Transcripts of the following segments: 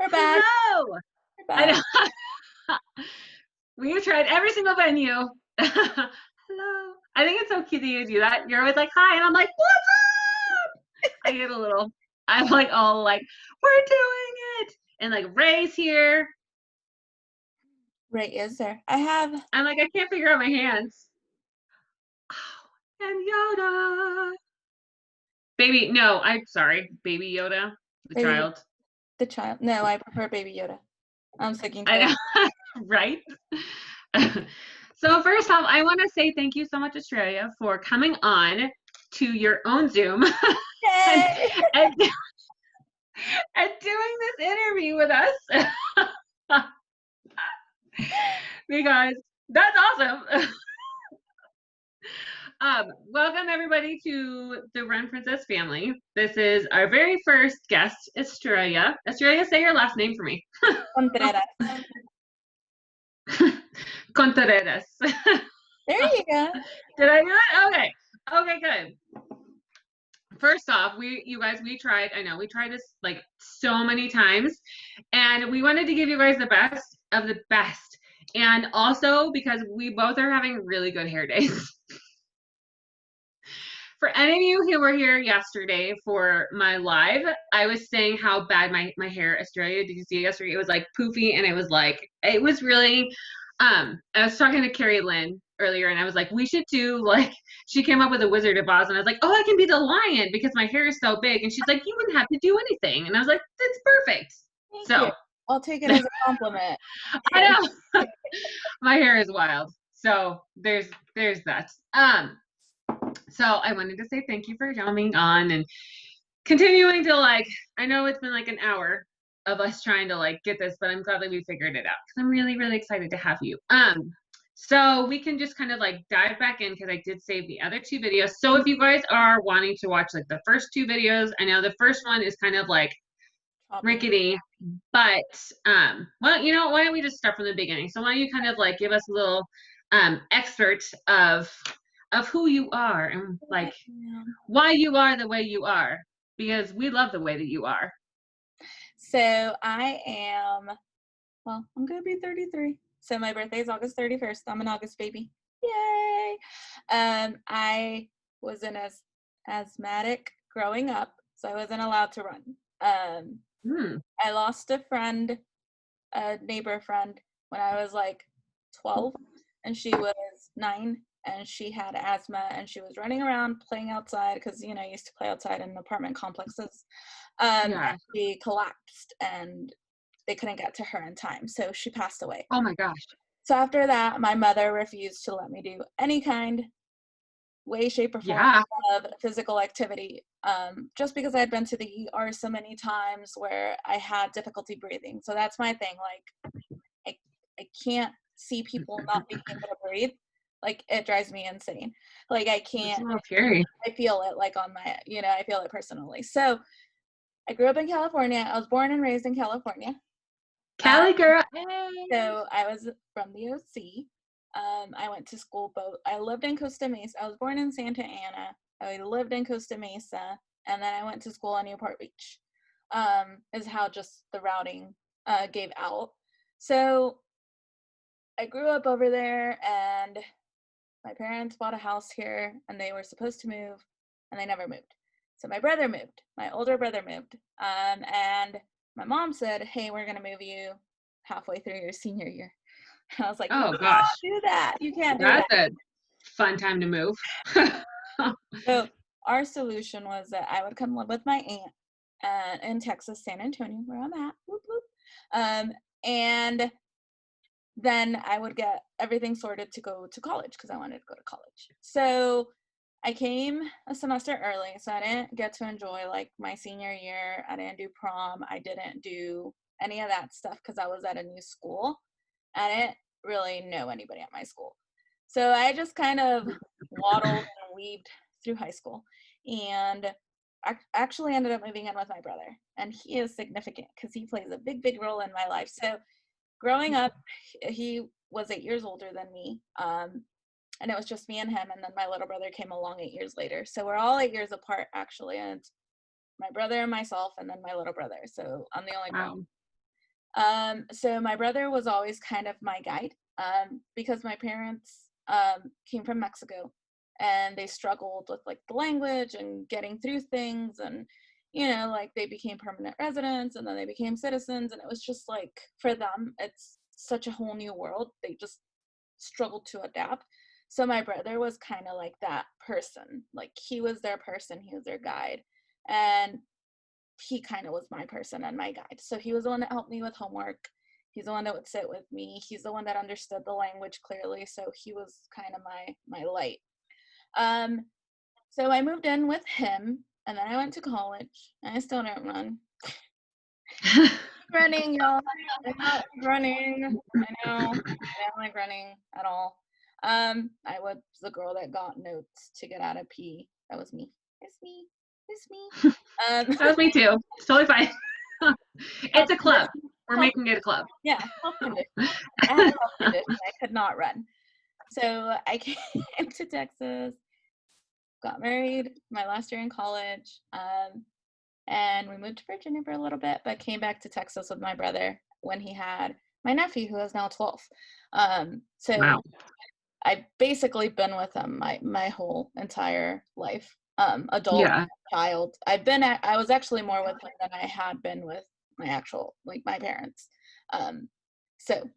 We're back. Hello. We're I back. know. We've tried every single venue. Hello. I think it's so cute that you do that. You're always like, hi, and I'm like, what's up? I get a little, I'm like, all like, we're doing it. And like, Ray's here. Right, is there? I have. I'm like, I can't figure out my hands. Oh, and Yoda. Baby, no, I'm sorry. Baby Yoda, the Baby, child. the child. No, I prefer Baby Yoda. I'm sticking to I that. know, right? So first off, I want to say thank you so much, Australia, for coming on to your own Zoom and, Yay! and, and doing this interview with us because that's awesome. Welcome everybody to the Run Princess family. This is our very first guest, Estrella. Estrella, say your last name for me. Contreras. Contreras. There you go. Did I do it? Okay. Okay, good. First off, you guys, we tried, I know we tried this like so many times, and we wanted to give you guys the best of the best. And also because we both are having really good hair days. For any of you who were here yesterday for my live, I was saying how bad my hair, Australia, did you see it yesterday? It was like poofy, and it was really, I was talking to Carrie Lynn earlier, and I was like, we should do like, she came up with a Wizard of Oz, and I was like, oh, I can be the lion because my hair is so big. And she's like, you wouldn't have to do anything. And I was like, that's perfect. Thank you. So I'll take it as a compliment. I know my hair is wild. So there's that. So I wanted to say thank you for jumping on and continuing to like, I know it's been like an hour of us trying to like get this, but I'm glad that we figured it out because I'm really, really excited to have you. So we can just kind of like dive back in because I did save the other two videos. So if you guys are wanting to watch like the first two videos, I know the first one is kind of like rickety, but well, you know, why don't we just start from the beginning? So why don't you kind of like give us a little excerpt of who you are and like why you are the way you are, because we love the way that you are. So I am, well, I'm going to be 33. So my birthday is August 31st. I'm an August baby. Yay! I was an asthmatic growing up, so I wasn't allowed to run. I lost a friend, a neighbor friend, when I was like 12, and she was 9, and she had asthma, and she was running around playing outside because, you know, I used to play outside in apartment complexes. And she collapsed, and they couldn't get to her in time, so she passed away. Oh my gosh. So after that, my mother refused to let me do any kind, way, shape, or form of physical activity, just because I had been to the ER so many times where I had difficulty breathing. So that's my thing. Like, I can't see people not being able to breathe. Like, it drives me insane. Like, I can't. I feel it, like, on my, you know, I feel it personally. So I grew up in California. I was born and raised in California. Cali girl. So I was from the OC. I went to school I lived in Costa Mesa. I was born in Santa Ana. I lived in Costa Mesa, and then I went to school on Newport Beach. Is how just the routing gave out. So I grew up over there, and my parents bought a house here, and they were supposed to move, and they never moved. So my brother moved. My older brother moved. And my mom said, hey, we're going to move you halfway through your senior year. And I was like, oh you gosh, can't do that. You can't do that's that. a fun time to move. So our solution was that I would come live with my aunt in Texas, San Antonio, where I'm at. Whoop, whoop. And then I would get everything sorted to go to college because I wanted to go to college. So I came a semester early, so I didn't get to enjoy like my senior year. I didn't do prom. I didn't do any of that stuff because I was at a new school. I didn't really know anybody at my school. So I just kind of waddled and weaved through high school, and I actually ended up moving in with my brother, and he is significant because he plays a big, big role in my life. So growing up, he was 8 years older than me, and it was just me and him, and then my little brother came along 8 years later. So we're all 8 years apart, actually, and it's my brother and myself, and then my little brother. So I'm the only girl. So my brother was always kind of my guide, because my parents came from Mexico and they struggled with like the language and getting through things, and like they became permanent residents and then they became citizens, and it was just like for them it's such a whole new world. They just struggled to adapt. So my brother was kind of like that person. Like he was their person, he was their guide. And he kind of was my person and my guide. So he was the one that helped me with homework. He's the one that would sit with me. He's the one that understood the language clearly. So he was kind of my light. Um, so I moved in with him, and then I went to college. And I still don't run. Running, y'all. I'm not running. I know. I don't like running at all. I was the girl that got notes to get out of P. That was me. It's me. It's me. That was me too. It's totally fine. Health It's a club. condition. We're Health, making it a club. yeah, health condition. I had a health condition. I could not run. So I came to Texas, got married my last year in college, and we moved to Virginia for a little bit, but came back to Texas with my brother when he had my nephew, who is now 12. So Wow. I've basically been with him my whole entire life, adult, Yeah. child. I was actually more with him than I had been with my actual, like my parents. So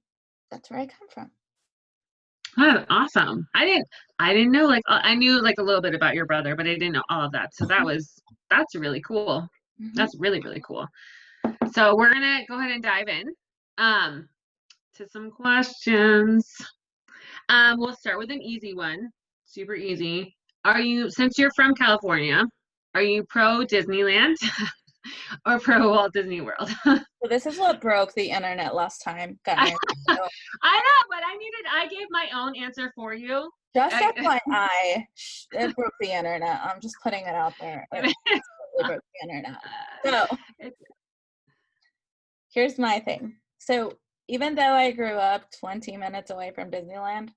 that's where I come from. Oh, awesome. I didn't know, like I knew like a little bit about your brother, but I didn't know all of that. So that's really cool. Mhm. That's really, really cool. So we're gonna go ahead and dive in um to some questions. We'll start with an easy one. Super easy. Since you're from California, are you pro Disneyland or pro Walt Disney World? So this is what broke the internet last time. Got I married. So know, but I gave my own answer for you. just I, FYI, it broke the internet. I'm just putting it out there. It totally broke the internet. So here's my thing. So even though I grew up 20 minutes away from Disneyland,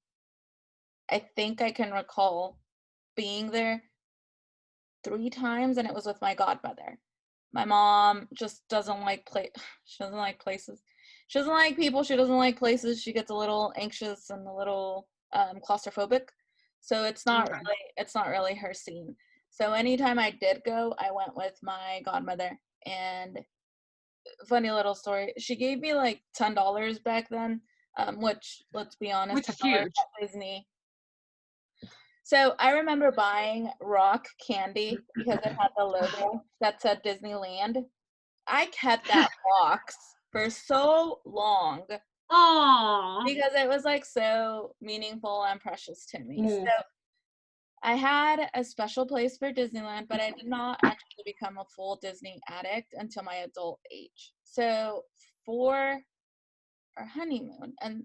I think I can recall being there 3 times, and it was with my godmother. My mom just doesn't like she doesn't like places. She doesn't like people. She doesn't like places. She gets a little anxious and a little claustrophobic. So okay. it's not really her scene. So anytime I did go, I went with my godmother. And funny little story, she gave me like $10 back then, which, let's be honest, Which is $10 huge. at Disney. So I remember buying rock candy because it had the logo that said Disneyland. I kept that box for so long Aww. because it was like so meaningful and precious to me. Mm. So I had a special place for Disneyland, but I did not actually become a full Disney addict until my adult age. So for our honeymoon, and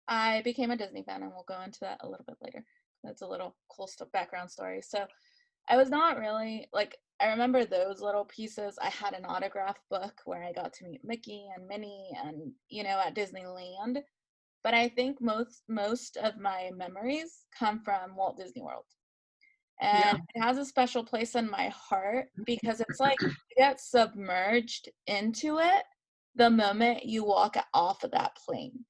I became a Disney fan, and we'll go into that a little bit later. That's a little cool stuff, background story. So I was not really like, I remember those little pieces. I had an autograph book where I got to meet Mickey and Minnie and, at Disneyland. But I think most of my memories come from Walt Disney World. Yeah. And it has a special place in my heart because it's like you get submerged into it the moment you walk off of that plane.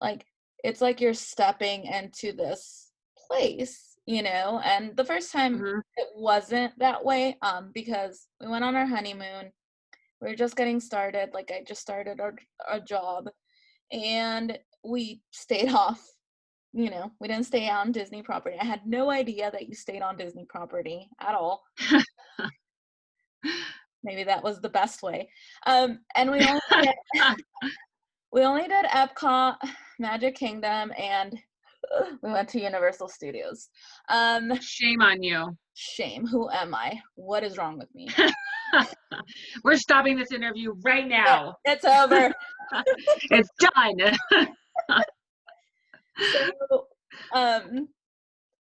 Like it's like you're stepping into this place, and the first time Hmm. it wasn't that way, because we went on our honeymoon. We were just getting started. Like I just started our job, and we stayed off. We didn't stay on Disney property. I had no idea that you stayed on Disney property at all. Maybe that was the best way. And we only did Epcot, Magic Kingdom, and we went to Universal Studios. Shame on you. Shame. Who am I? What is wrong with me? We're stopping this interview right Yeah, now. it's over. It's done. So, um,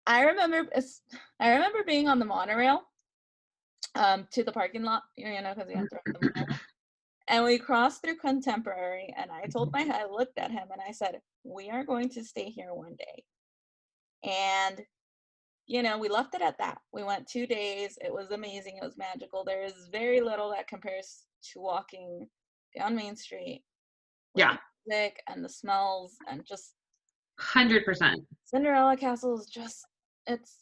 I remember I remember being on the monorail, to the parking lot, because you have to ride the monorail. And we crossed through Contemporary, and I looked at him and I said, "We are going to stay here one day." And we left it at that. We went 2 days. It was amazing. It was magical. There is very little that compares to walking down Main Street with Yeah. the music and the smells and just 100%. Cinderella Castle is just it's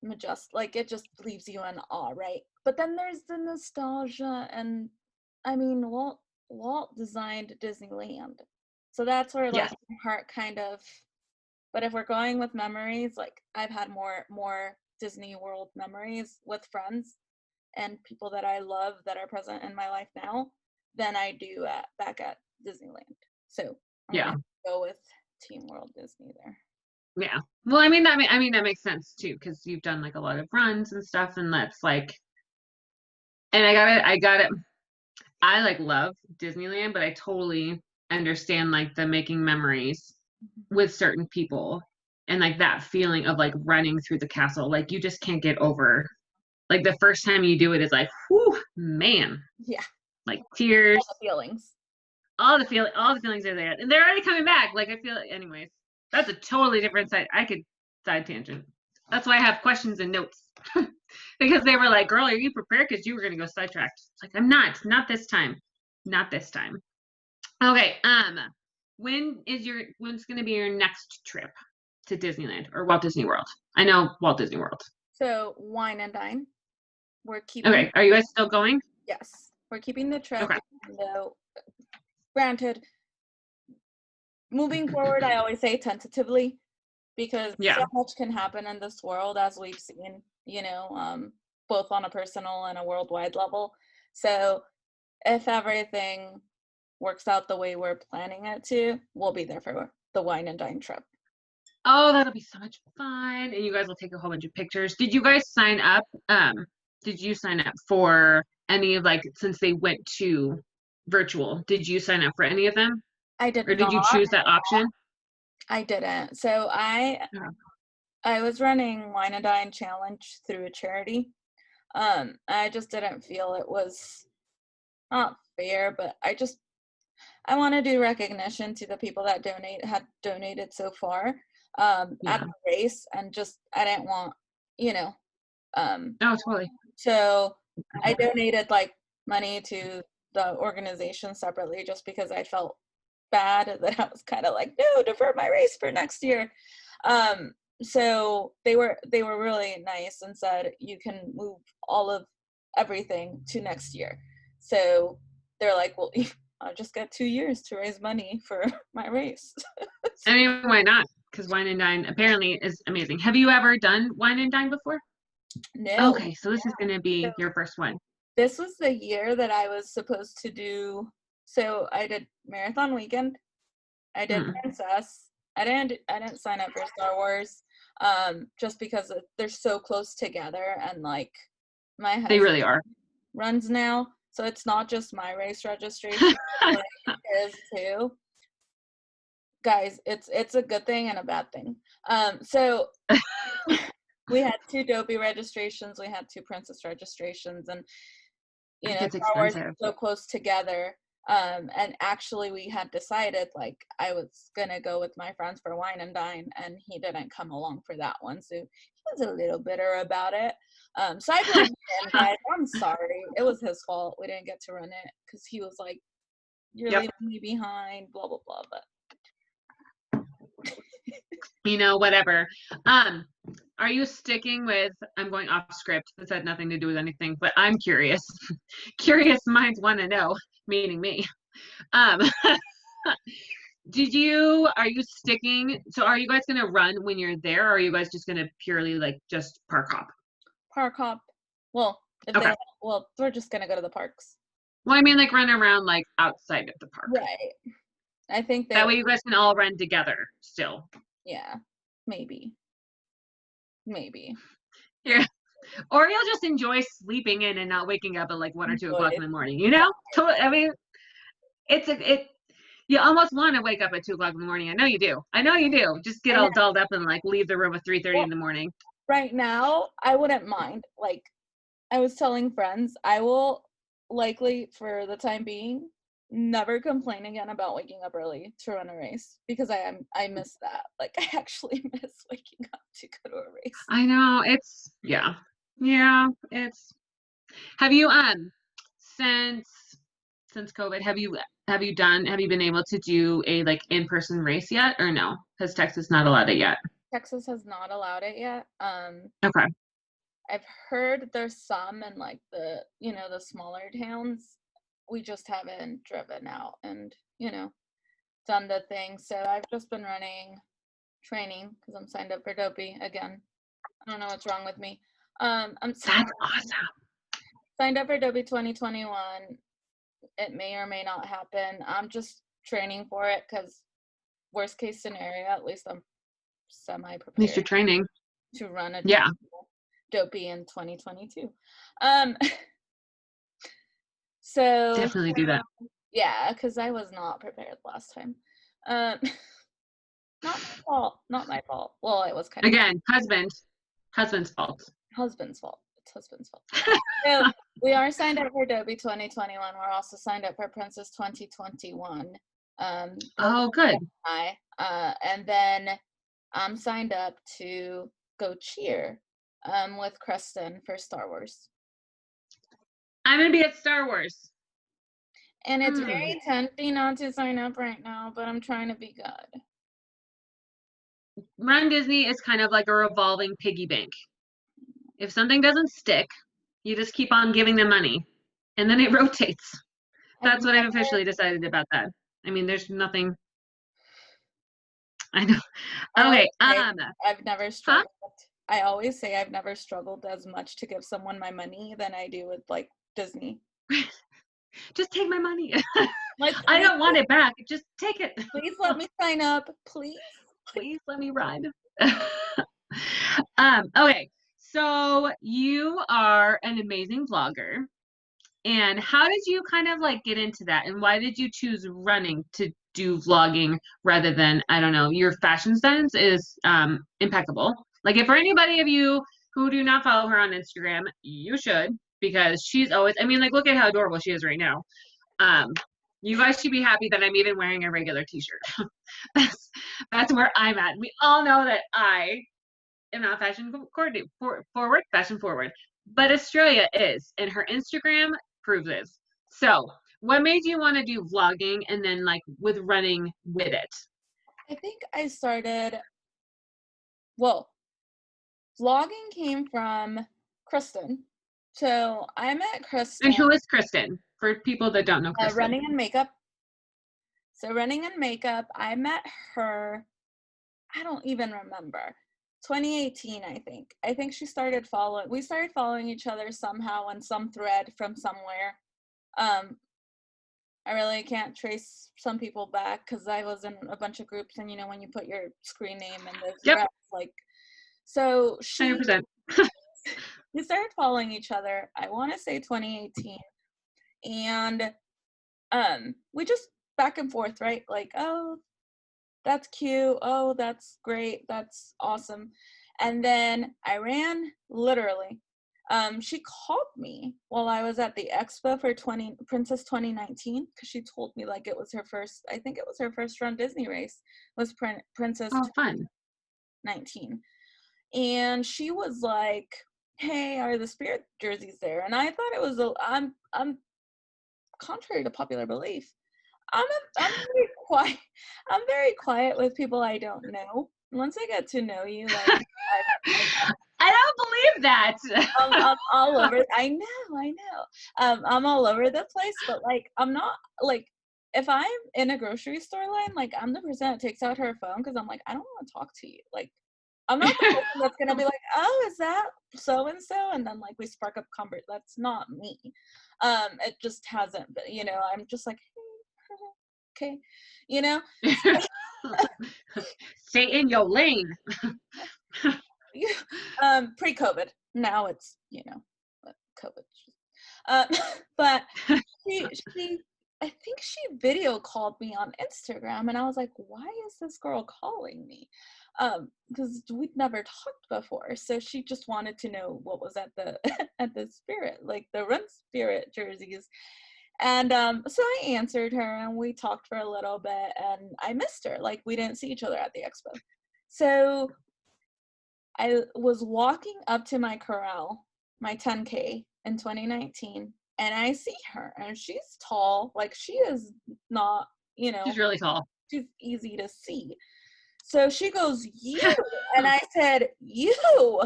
majestic. Like it just leaves you in awe, right? But then there's the nostalgia and I mean Walt designed Disneyland. So that's where like Yes. my heart kind of but if we're going with memories, like I've had more Disney World memories with friends and people that I love that are present in my life now than I do back at Disneyland. So I'm Yeah. gonna go with Team World Disney there. Yeah. Well, I mean that makes sense too, because you've done like a lot of runs and stuff, and that's like, and I got it. I like love Disneyland, but I totally understand like the making memories Mhm. with certain people and like that feeling of like running through the castle. Like you just can't get over. Like the first time you do it is like, whew, man, Yeah, like all tears, the feelings. all the feelings are there, and they're already coming back. Like I feel like, anyways, that's a totally different side. I could side tangent. That's why I have questions and notes because they were like, "Girl, are you prepared? Because you were gonna go sidetracked." It's like I'm not this time, not this time. Okay. When's gonna be your next trip to Disneyland or Walt Disney World? I know Walt Disney World. So wine and dine. We're keeping Okay. Are you guys still going? yes, we're keeping the trip. Okay. Even though, granted, moving forward, I always say tentatively because so Yeah. much can happen in this world as we've seen. Both on a personal and a worldwide level. So if everything works out the way we're planning it to, we'll be there for the wine and dine trip. Oh, that'll be so much fun. And you guys will take a whole bunch of pictures. Did you guys sign up? Did you sign up for any of like since they went to virtual, did you sign up for any of them? I did Or did not. you choose that option? I didn't. So Yeah. I was running Wine and Dine Challenge through a charity. I just didn't feel it was not fair, but I want to do recognition to the people that had donated so far at Yeah. the race, and just I didn't want, you know, um, Oh, totally. so I donated like money to the organization separately just because I felt bad that I was kind of like, no, defer my race for next year. So they were really nice and said you can move all of everything to next year. So they're like, well, I'll just get 2 years to raise money for my race. I mean, why not? Because Wine and Dine apparently is amazing. Have you ever done Wine and Dine before? No. Okay, so this is gonna So be your first one. this was the year that I was supposed to do. So I did Marathon Weekend. I did Hmm. Princess. I didn't sign up for Star Wars, just because they're so close together and like my They husband really are. runs now, so it's not just my race registration, it's like his too. Guys, it's a good thing and a bad thing. So we had two Dopey registrations, we had two Princess registrations, and It gets Star Wars is expensive. so close together. And actually we had decided like I was gonna go with my friends for wine and dine and he didn't come along for that one. So he was a little bitter about it. So I blame him, guys. I'm sorry. It was his fault. We didn't get to run it because he was like, you're Yep. leaving me behind, blah blah blah. But Whatever. Um, are you sticking with, I'm going off script. This had nothing to do with anything, but I'm curious. Curious minds want to know, meaning me. Um, are you sticking, so are you guys going to run when you're there, or are you guys just going to purely like just park hop? park hop. Well, if Okay. they well, we're just gonna go to the parks. Well, I mean like run around like outside of the park. Right. I think That they way you guys can all run together still. yeah, maybe. Maybe. Yeah. Or you'll just enjoy sleeping in and not waking up at like 1 or 2 o'clock in Enjoy the morning, you know? I mean, you almost want to wake up at 2 o'clock in the morning. I know you do. I know you do. Just get I know. all dolled up and like leave the room at 3:30 in Well, the morning. right now, I wouldn't mind. Like, I was telling friends, I will likely, for the time being, never complain again about waking up early to run a race because I miss that. Like, I actually miss waking up to go to a race. I know yeah. Yeah, have you since since COVID. Have you been able to do a like in-person race yet or no? Has Texas not allowed it yet? Texas has not allowed it yet. Okay. I've heard there's some in like the, the smaller towns. We just haven't driven out and, done the thing. So I've just been training because I'm signed up for Dopey again. I don't know what's wrong with me. I'm That's awesome. signed up for Dopey 2021. It may or may not happen. I'm just training for it because worst case scenario, at least I'm semi At least you're prepared training. to run a Yeah. Dopey in 2022. So Definitely do that. yeah, because I was not prepared last time. Not my fault. Not my fault. Well, it was kind of Again, husband's fault. husband's fault. It's husband's fault. So we are signed up for Dopey 2021. We're also signed up for Princess 2021. Oh, good. And then I'm signed up to go cheer with Kristen for Star Wars. I'm gonna be at Star Wars. And it's very tempting not to sign up right now, but I'm trying to be good. runDisney is kind of like a revolving piggy bank. If something doesn't stick, you just keep on giving them money, and then it rotates. That's what I've officially decided about that. I mean, there's nothing. I know. Okay. I've never struggled. I always say I've never struggled as much to give someone my money than I do with like Disney. Just take my money. I don't want it back. Just take it. Please let me sign up. Please. Please let me ride. Okay. So you are an amazing vlogger. And how did you kind of like get into that? And why did you choose running to do vlogging rather than, I don't know, your fashion sense is impeccable. Like if for anybody of you who do not follow her on Instagram, you should, because she's always, I mean, like look at how adorable she is right now. You guys should be happy that I'm even wearing a regular t-shirt. that's where I'm at. We all know that I am not fashion forward, fashion forward. But Estrella is, and her Instagram proves it. So, what made you want to do vlogging and then like with running with it? I think I started, well, vlogging came from Kristen. So I met Kristen. And who is Kristen? For people that don't know Kristen. Running and makeup. So running and makeup, I met her, I don't even remember. 2018, I think. I think we started following each other somehow on some thread from somewhere. I really can't trace some people back because I was in a bunch of groups, and when you put your screen name in the thread, like, so 100%. We started following each other, I want to say 2018, and we just back and forth, right? Like, oh, that's cute. Oh, that's great. That's awesome. And then I ran literally. She called me while I was at the expo for Princess 2019 because she told me like it was her first. I think it was her first runDisney race was Princess 2019, and she was like, "Hey, are the Spirit jerseys there?" And I thought it was I'm contrary to popular belief. I'm very quiet. I'm very quiet with people I don't know. Once I get to know you, like I don't believe that. I'm all over. I know. I'm all over the place, but like I'm not like if I'm in a grocery store line, like I'm the person that takes out her phone because I'm like I don't want to talk to you. Like I'm not the person that's gonna be like, oh, is that so and so, and then like we spark up conversation. That's not me. It just hasn't been. I'm just like. Okay, stay in your lane. Pre-COVID. Now it's COVID. But she I think she video called me on Instagram, and I was like, why is this girl calling me? Because we'd never talked before, so she just wanted to know what was at the at the Spirit, like the Run Spirit jerseys. And so I answered her, and we talked for a little bit, and I missed her. Like, we didn't see each other at the expo. So I was walking up to my corral, my 10K in 2019, and I see her, and she's tall. Like, she is not, She's really tall. she's easy to see. So she goes, "You," and I said, "You,"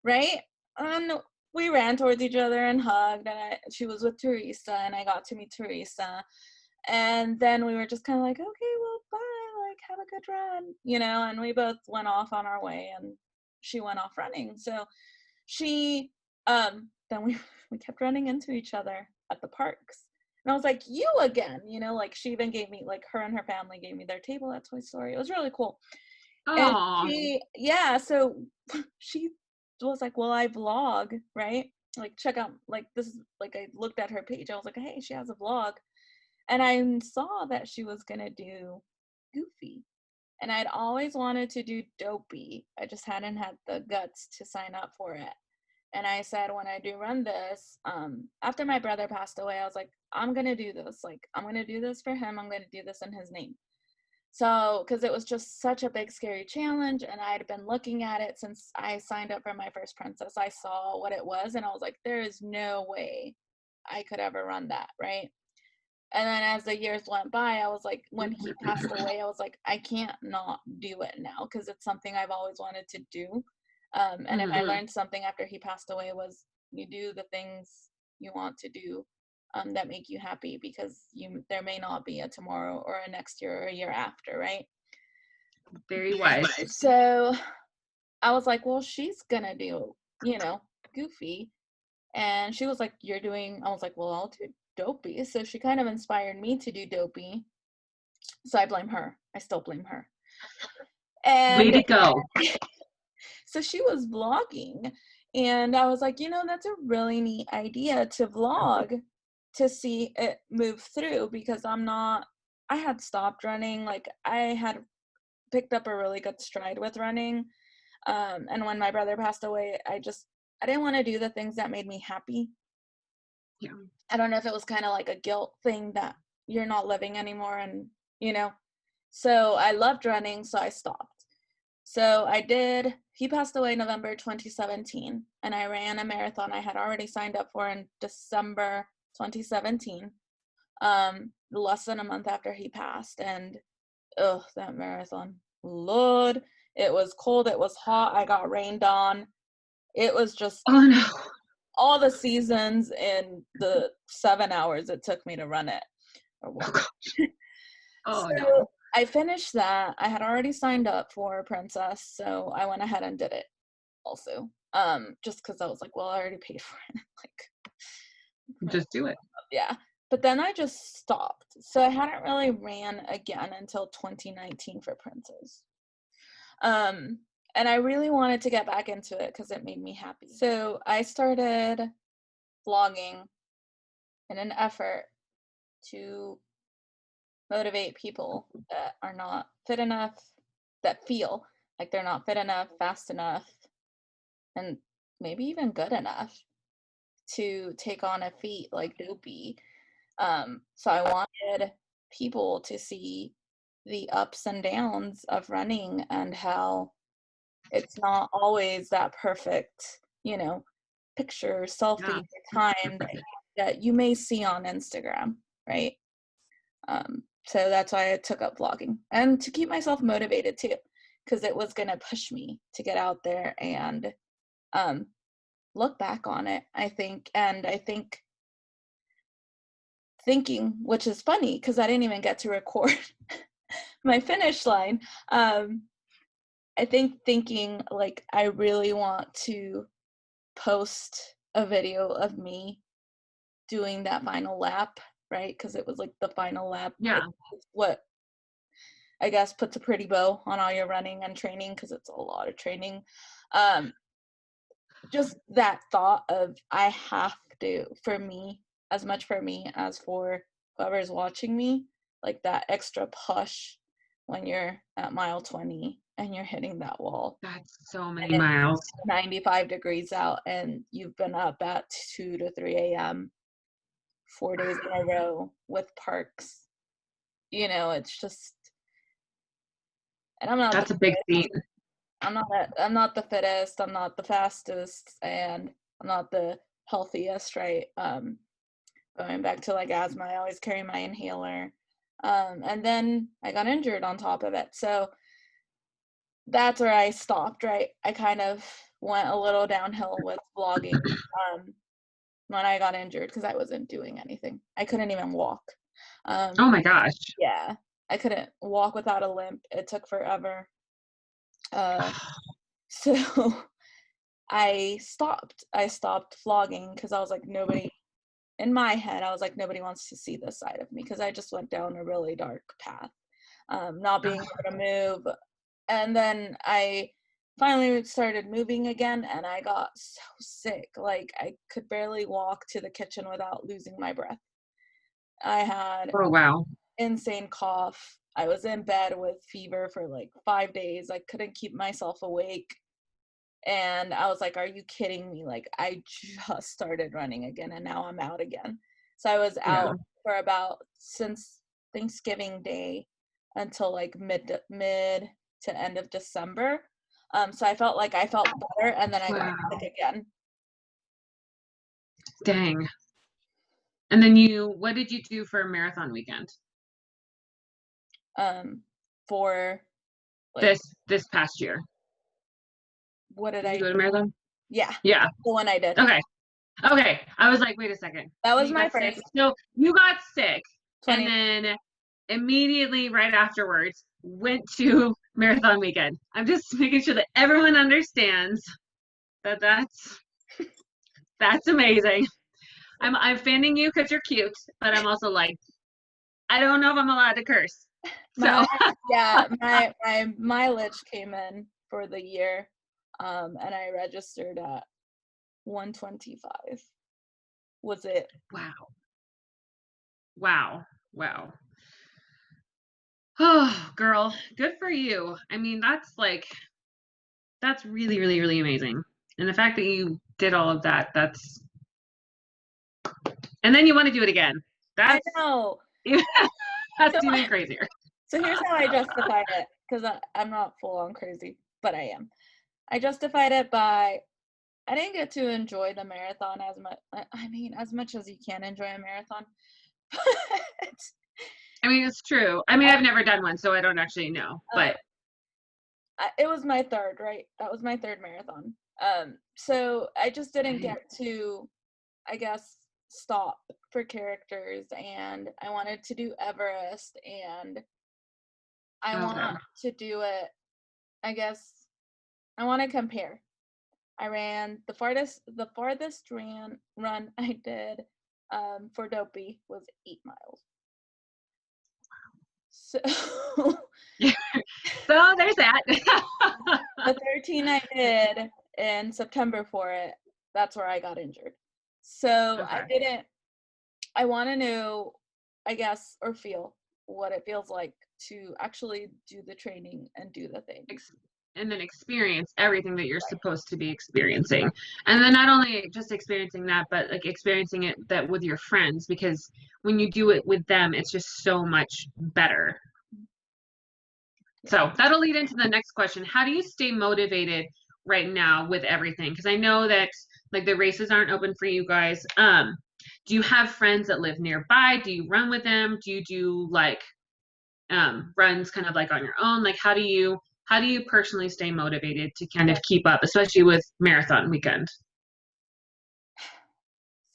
right? And we ran towards each other and hugged, and she was with Teresa, and I got to meet Teresa. And then we were just kind of like, "Okay, well, bye, like, have a good run," and we both went off on our way, and she went off running. So she, then we kept running into each other at the parks. And I was like, "You again," like, she even gave me, like, her and her family gave me their table at Toy Story. It was really cool. And Oh, so she was like, "Well, I vlog, right? Like, check out, like, this is," like, I looked at her page. I was like, "Hey, she has a vlog." And I saw that she was gonna do Goofy. And I'd always wanted to do Dopey. I just hadn't had the guts to sign up for it. And I said, when I do run this, after my brother passed away, I was like, I'm gonna do this. Like, I'm gonna do this for him. I'm gonna do this in his name. So, because it was just such a big, scary challenge, and I had been looking at it since I signed up for my first princess. I saw what it was, and I was like, there is no way I could ever run that, right? And then as the years went by, I was like, when he passed away, I was like, I can't not do it now, because it's something I've always wanted to do. And if I learned something after he passed away, was you do the things you want to do, that make you happy, because there may not be a tomorrow or a next year or a year after, right? very wise. So I was like, well, she's gonna do, Goofy. And she was like, "You're doing," I was like, "Well, I'll do Dopey." So she kind of inspired me to do Dopey. So I blame her. I still blame her. Way And to go. so she was vlogging, and I was like, that's a really neat idea to vlog, to see it move through, because I had stopped running. Like, I had picked up a really good stride with running. And when my brother passed away, I didn't want to do the things that made me happy. Yeah. I don't know if it was kind of like a guilt thing that you're not living anymore, and so I loved running, so I stopped. So he passed away November 2017, and I ran a marathon I had already signed up for in December 2017, less than a month after he passed. And that marathon, Lord, it was cold, it was hot, I got rained on. It was just Oh no. all the seasons in the 7 hours it took me to run it. Or Oh what? gosh. Oh So no. I finished that. I had already signed up for Princess, so I went ahead and did it also. Just because I was like, well, I already paid for it. Like, Just do it. yeah. But then I just stopped. So I hadn't really ran again until 2019 for Princess. And I really wanted to get back into it because it made me happy. So I started vlogging in an effort to motivate people that are not fit enough, that feel like they're not fit enough, fast enough, and maybe even good enough to take on a feat like Dopey. So I wanted people to see the ups and downs of running, and how it's not always that perfect, picture, selfie Yeah. time that you may see on Instagram, right? So that's why I took up vlogging, and to keep myself motivated too, because it was going to push me to get out there and look back on it, I think. And I think thinking, which is funny because I didn't even get to record my finish line. I think thinking like, I really want to post a video of me doing that final lap, right? Because it was like the final lap. Yeah. It's what I guess puts a pretty bow on all your running and training, because it's a lot of training. Just that thought of, I have to, for me, as much for me as for whoever's watching me, like that extra push when you're at mile 20 and you're hitting that wall. That's so many And it's miles. 95 degrees out, and you've been up at 2 to 3 a.m. 4 days in a row with parks. It's just, and I'm not the That's a big thing. I'm not the fittest, I'm not the fastest, and I'm not the healthiest, right? going back to like asthma, I always carry my inhaler. And then I got injured on top of it. So that's where I stopped, right? I kind of went a little downhill with vlogging when I got injured because I wasn't doing anything. I couldn't even walk. Oh my gosh. Yeah, I couldn't walk without a limp. It took forever. So I stopped. I stopped vlogging because I was like, nobody, in my head, I was like, nobody wants to see this side of me because I just went down a really dark path, not being able to move. And then I finally started moving again and I got so sick. Like I could barely walk to the kitchen without losing my breath. I had Oh wow. insane cough. I was in bed with fever for like 5 days. I couldn't keep myself awake. And I was like, are you kidding me? Like, I just started running again and now I'm out again. So I was Yeah. out for about since Thanksgiving Day until like mid to end of December. So I felt like I felt better and then I got Wow. sick again. Dang. And then what did you do for a marathon weekend? For like, This past year. what did Did you I, go to marathon? yeah, Yeah. that's the one I did. Okay. Okay. I was like, wait a second. That So was you my got sick. first So you got sick, and 20. then immediately right afterwards went to marathon weekend. I'm just making sure that everyone understands that that's amazing. I'm fanning you because you're cute, but I'm also like, I don't know if I'm allowed to curse. So My mileage came in for the year, and I registered at 125. Was it? wow. Wow. Wow. Oh, girl, good for you. I mean, that's really, really, really amazing. And the fact that you did all of that, and then you want to do it again. I That's know. So, that's even crazier. so here's how I justified it, because I'm not full on crazy, but I am. I justified it by I didn't get to enjoy the marathon as much. I mean, as much as you can enjoy a marathon. I mean, it's true. I mean, I've never done one, so I don't actually know. um, But it was my third, right? That was my third marathon. So I just didn't dang, get to, I guess, stop for characters, and I wanted to do Everest, and I want okay, to do it. I guess I want to compare. I ran the farthest run I did for Dopey was 8 miles. So so there's that. the 13 I did in September for it, that's where I got injured. So Okay. I want to know, I guess, or feel what it feels like to actually do the training and do the thing. And then experience everything that you're supposed to be experiencing. And then not only just experiencing that, but like experiencing it that with your friends, because when you do it with them, it's just so much better. So that'll lead into the next question. How do you stay motivated right now with everything? Because I know that like the races aren't open for you guys. Do you have friends that live nearby? Do you run with them? Do you do like runs kind of like on your own? Like how do you personally stay motivated to kind of keep up, especially with marathon weekend?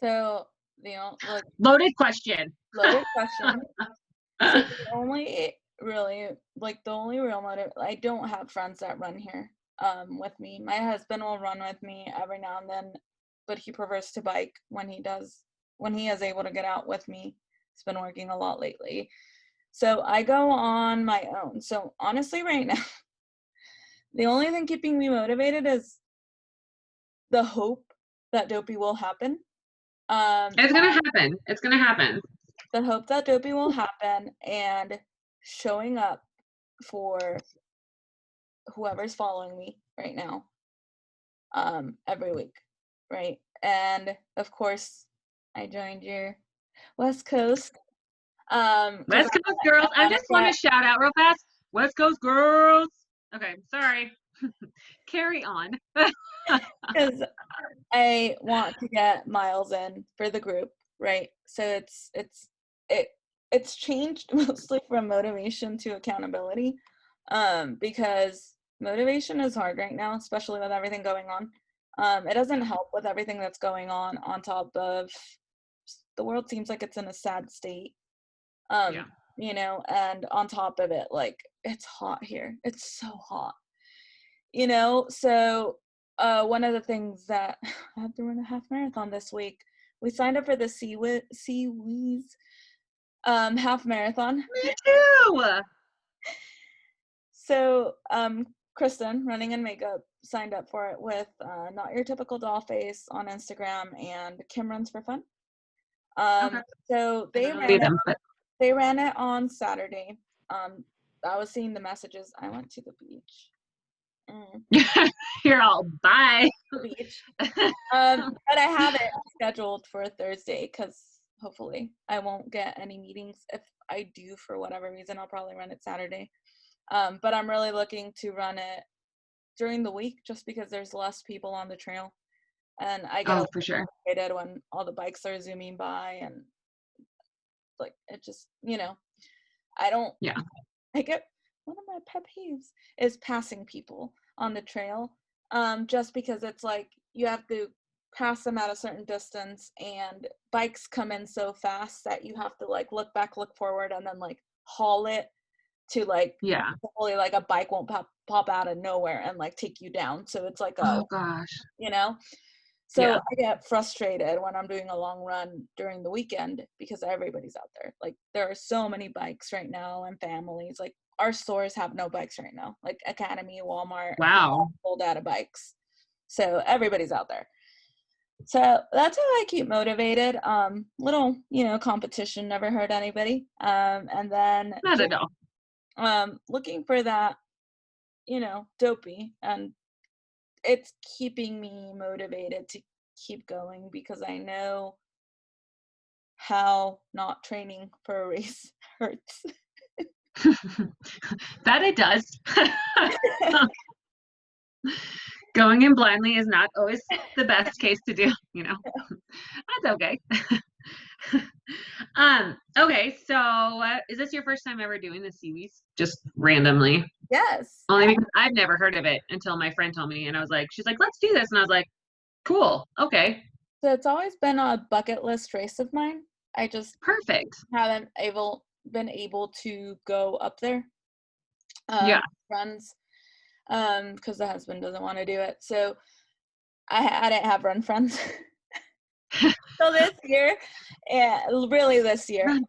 So, like, Loaded question. loaded question. So the only real motive, I don't have friends that run here with me. My husband will run with me every now and then, but he prefers to bike when he is able to get out with me. He's been working a lot lately. So I go on my own. So honestly, right now, the only thing keeping me motivated is the hope that Dopey will happen. It's gonna happen. It's gonna happen. The hope that Dopey will happen and showing up for whoever's following me right now every week, right? And of course, I joined your West Coast because West Coast girls. I I want to just want to get shout out real fast. West Coast girls. Okay, sorry. Carry on. because I want to get miles in for the group. right? So it it's changed mostly from motivation to accountability, because motivation is hard right now, especially with everything going on. It doesn't help with everything that's going on top of the world seems like it's in a sad state. Yeah. Um, and on top of it, like it's hot here. It's so hot. So one of the things that I had to run a half marathon this week. We signed up for the Seawees half marathon. Me too. So Kristen, running in makeup, signed up for it with Not Your Typical Doll Face on Instagram and Kim Runs for Fun. Okay. So I don't see them, but they ran it on Saturday. I was seeing the messages. I went to the beach. you're all bye. The beach. But I have it scheduled for Thursday because hopefully I won't get any meetings. If I do, for whatever reason, I'll probably run it Saturday. But I'm really looking to run it during the week just because there's less people on the trail. And I get a Oh, little for sure. frustrated when all the bikes are zooming by and like it just, I don't Yeah. I get one of my pet peeves is passing people on the trail. Just because it's like you have to pass them at a certain distance and bikes come in so fast that you have to like look back, look forward, and then like haul it to like Yeah. hopefully like a bike won't pop out of nowhere and like take you down. So it's like Oh gosh. you know? So Yeah. I get frustrated when I'm doing a long run during the weekend because everybody's out there. Like there are so many bikes right now and families. Like our stores have no bikes right now. Like Academy, Walmart, Wow. sold out of bikes. So everybody's out there. So that's how I keep motivated. Little, competition never hurt anybody. And then Not just at all. looking for that, dopey, and it's keeping me motivated to keep going because I know how not training for a race hurts. That it does. Going in blindly is not always the best case to do, you know. That's okay. Okay, so is this your first time ever doing the seaweeds? Just randomly. Yes. Only because I've never heard of it until my friend told me and I was like, she's like, let's do this. And I was like, cool, okay, So it's always been a bucket list race of mine. I just perfect. haven't been able to go up there. Yeah. Friends, because the husband doesn't want to do it. So I didn't have run friends. So this year, yeah, really this year, Run.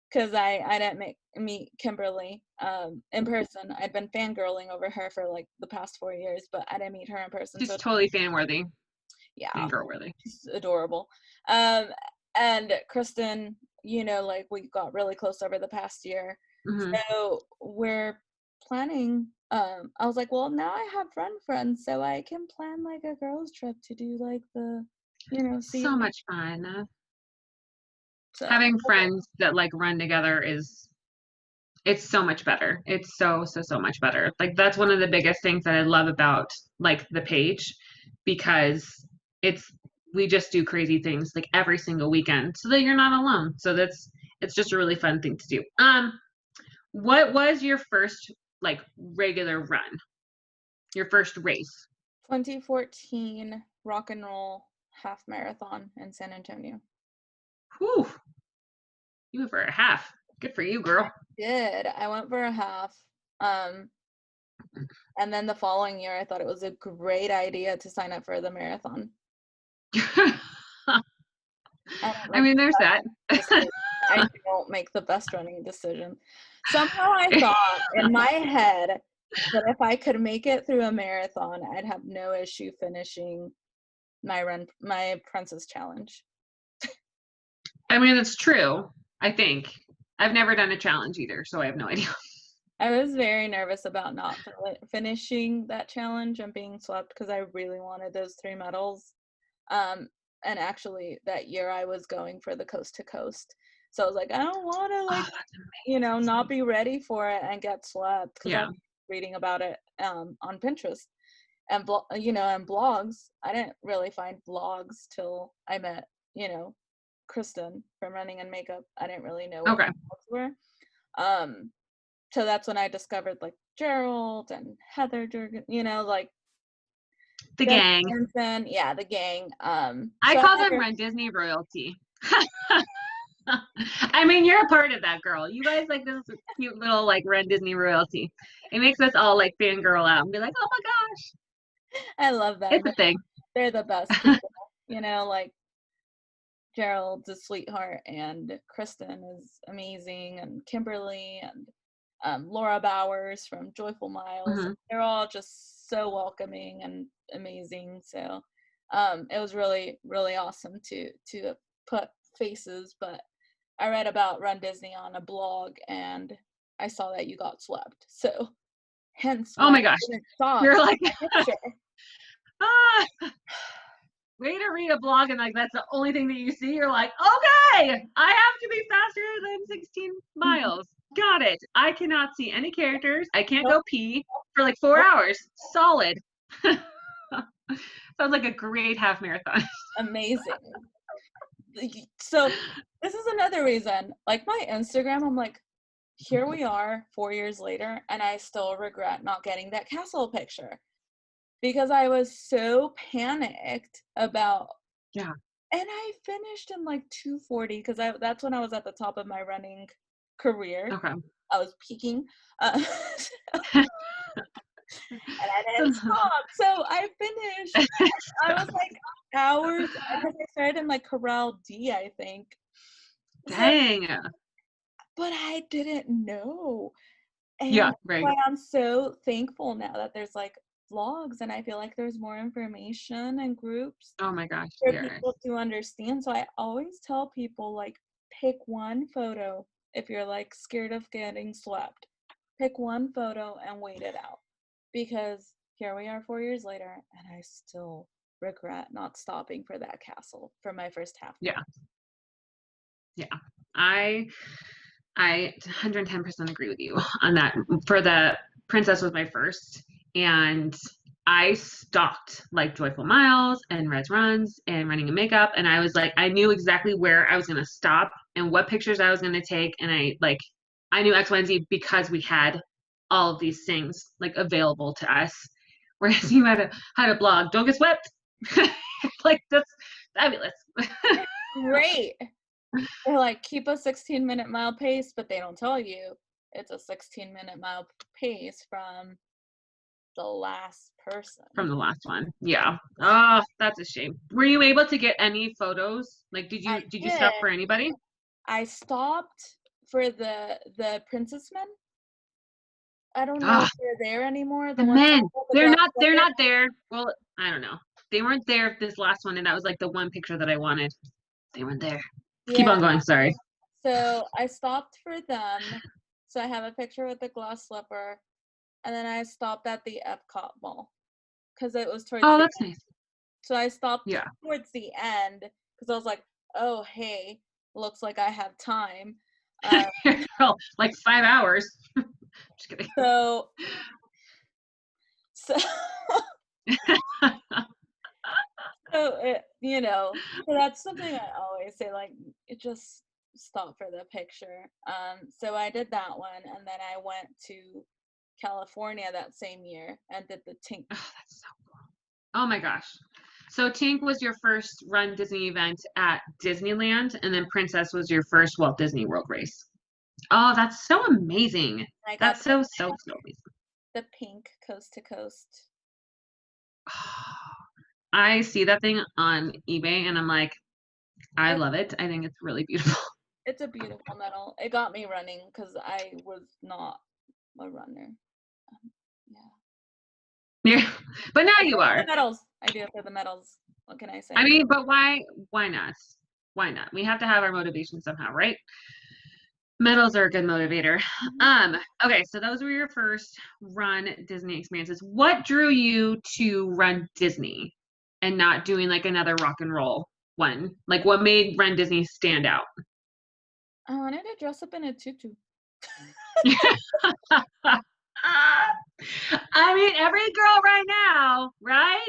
because I didn't meet Kimberly in person. I'd been fangirling over her for like the past 4 years, but I didn't meet her in person. She's So totally fan worthy yeah, and girl worthy. she's adorable. Um, and Kristen, like we got really close over the past year. Hmm. So we're planning. I was like, well, now I have run friends, so I can plan like a girls' trip to do like the, see. So much fun. So Having friends that like run together it's so much better. It's so much better. Like that's one of the biggest things that I love about like the page because it's we just do crazy things like every single weekend so that you're not alone. So it's just a really fun thing to do. What was your first like regular run? Your first race? 2014 rock and roll half marathon in San Antonio. Whew. You went for a half. Good for you, girl. I went for a half. Um, and then the following year, I thought it was a great idea to sign up for the marathon. I don't I make mean, there's that. I don't make the best running decision. Somehow I thought in my head that if I could make it through a marathon, I'd have no issue finishing my Princess Challenge. I mean, it's true. I think I've never done a challenge either, so I have no idea. I was very nervous about not finishing that challenge and being swept because I really wanted those 3 medals. And actually, that year I was going for the coast to coast. So I was like, I don't want to Oh, that's not be ready for it and get swept because I yeah. was reading about it on Pinterest and and blogs. I didn't really find blogs till I met Kristen from Running and Makeup. I didn't really know what Okay. dogs were. So that's when I discovered like Gerald and Heather Durgan, like The Jennifer gang. Aniston, yeah, the gang. I So call them runDisney royalty. I mean, you're a part of that, girl. You guys like this cute little like runDisney royalty. It makes us all like fangirl out and be like, oh my gosh, I love them. it's a thing. They're the best people, like Gerald's a sweetheart and Kristen is amazing and Kimberly and Laura Bowers from Joyful Miles. Mm-hmm. They're all just so welcoming and amazing. So it was really, really awesome to put faces. But I read about runDisney on a blog and I saw that you got swept. So hence Oh why my I gosh. didn't stop. You're like, Picture. ah, way to read a blog and like that's the only thing that you see. You're like, okay, I have to be faster than 16 miles. Got it. I cannot see any characters. I can't Nope. go pee for like 4 hours. Solid. Sounds like a great half marathon. Amazing. So this is another reason, like my Instagram, I'm like, here we are 4 years later and I still regret not getting that castle picture because I was so panicked about, Yeah. and I finished in like 2:40 because that's when I was at the top of my running career. Okay. I was peaking and I didn't stop, so I finished. I was like hours because I started in like Corral D, I think. So, Dang. but I didn't know. And Yeah, that's right. why I'm so thankful now that there's like vlogs and I feel like there's more information and groups Oh my gosh. for Yeah. people to understand. So I always tell people like pick one photo if you're like scared of getting swept. Pick one photo and wait it out. Because here we are 4 years later and I still regret not stopping for that castle for my first half. Yeah. Yeah. I 110% agree with you on that. For the Princess was my first, and I stalked like Joyful Miles and Red's Runs and Running and Makeup, and I was like, I knew exactly where I was gonna stop and what pictures I was gonna take, and I knew X, Y, and Z because we had all of these things like available to us. Whereas you had a blog, don't get swept. Like that's fabulous. Great. They're like, keep a 16-minute mile pace, but they don't tell you it's a 16-minute mile pace from the last person. From the last one. Yeah. Oh, that's a shame. Were you able to get any photos? Like did you stop for anybody? I stopped for the princess men. I don't know Ah, if they're there anymore. the Ones men. that They're not there. Well, I don't know. They weren't there this last one, and that was like the one picture that I wanted. They weren't there. Keep Yeah. on going, sorry. So I stopped for them. So I have a picture with the glass slipper. And then I stopped at the Epcot Mall. Because it was towards Oh, the that's end. nice. So I stopped Yeah. towards the end because I was like, oh, hey, looks like I have time. Girl, like 5 hours. Just kidding. So so it, so that's something I always say, like, it just stop for the picture. So I did that one, and then I went to California that same year and did the Tink. Oh, that's so cool. Oh my gosh. So Tink was your first Run Disney event at Disneyland, and then Princess was your first Walt Disney World race. Oh, that's so amazing. I got That's so amazing. the pink coast to coast. I see that thing on eBay and I'm like, I love it. I think it's really beautiful. It's a beautiful medal. It got me running because I was not a runner. Yeah, but now you are. The medals. I do it for the medals. What can I say? I mean, but why not? Why not? We have to have our motivation somehow, right? Medals are a good motivator. Okay, so those were your first Run Disney experiences. What drew you to Run Disney and not doing like another rock and roll one? Like what made Run Disney stand out? I wanted to dress up in a tutu. I mean, every girl right now, right?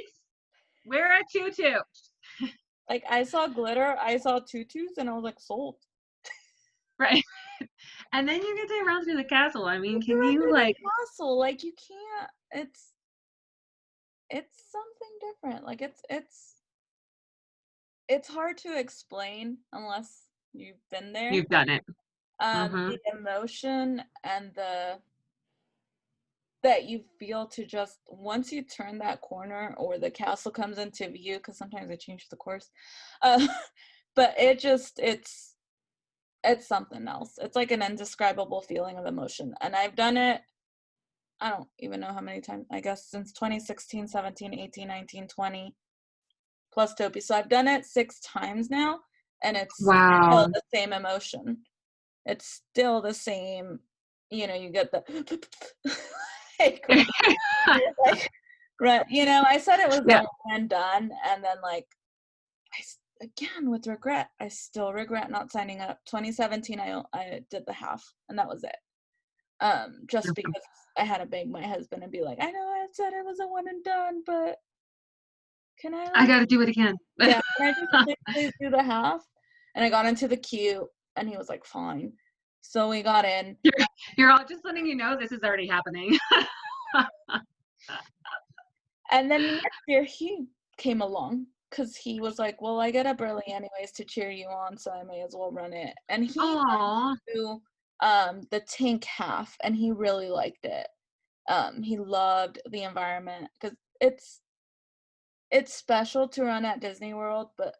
Wear a tutu. Like, I saw glitter, I saw tutus, and I was like, sold. Right. And then you get to run through the castle. I mean, Like, can you're you under the like castle, like, you can't it's something different. Like, it's hard to explain unless you've been there. you've done it? Mhm. The emotion and the that you feel to just once you turn that corner or the castle comes into view, because sometimes they change the course. Uh, but it's something else. It's like an indescribable feeling of emotion. And I've done it, I don't even know how many times, I guess since 2016, 17, 18, 19, 20 plus Topi. So I've done it 6 times now, and it's still Wow. the same emotion. It's still the same, you get the like, like, right, I said it was Yeah. the one and done, and then like again with regret, I still regret not signing up. 2017, I did the half, and that was it. Just because I had to beg my husband and be like, I know I said it was a one and done, but can I I like, gotta do it again. yeah, can I just please do the half? And I got into the queue, and he was like, fine. So we got in. You're, you're all just letting you know this is already happening. And then next year he came along because he was like, well, I get up early anyways to cheer you on, so I may as well run it. And he Aw. went to the tank half, and he really liked it. He loved the environment because it's special to run at Disney World, but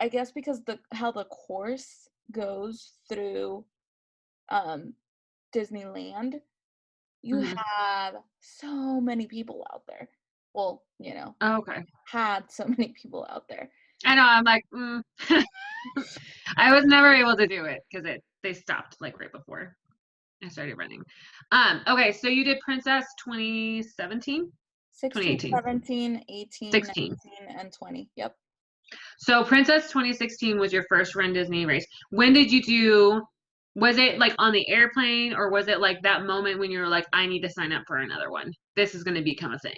I guess because how the course goes through Disneyland, you Mhm. have so many people out there. Well, Okay. had so many people out there. I know. I'm like, I was never able to do it because they stopped like right before I started running. Okay, so you did Princess 2017, 16, 2018, 17, 18, 16. 19, and 20. Yep. So Princess 2016 was your first Run Disney race. When did you do, was it like on the airplane or was it like that moment when you were like, I need to sign up for another one? This is going to become a thing.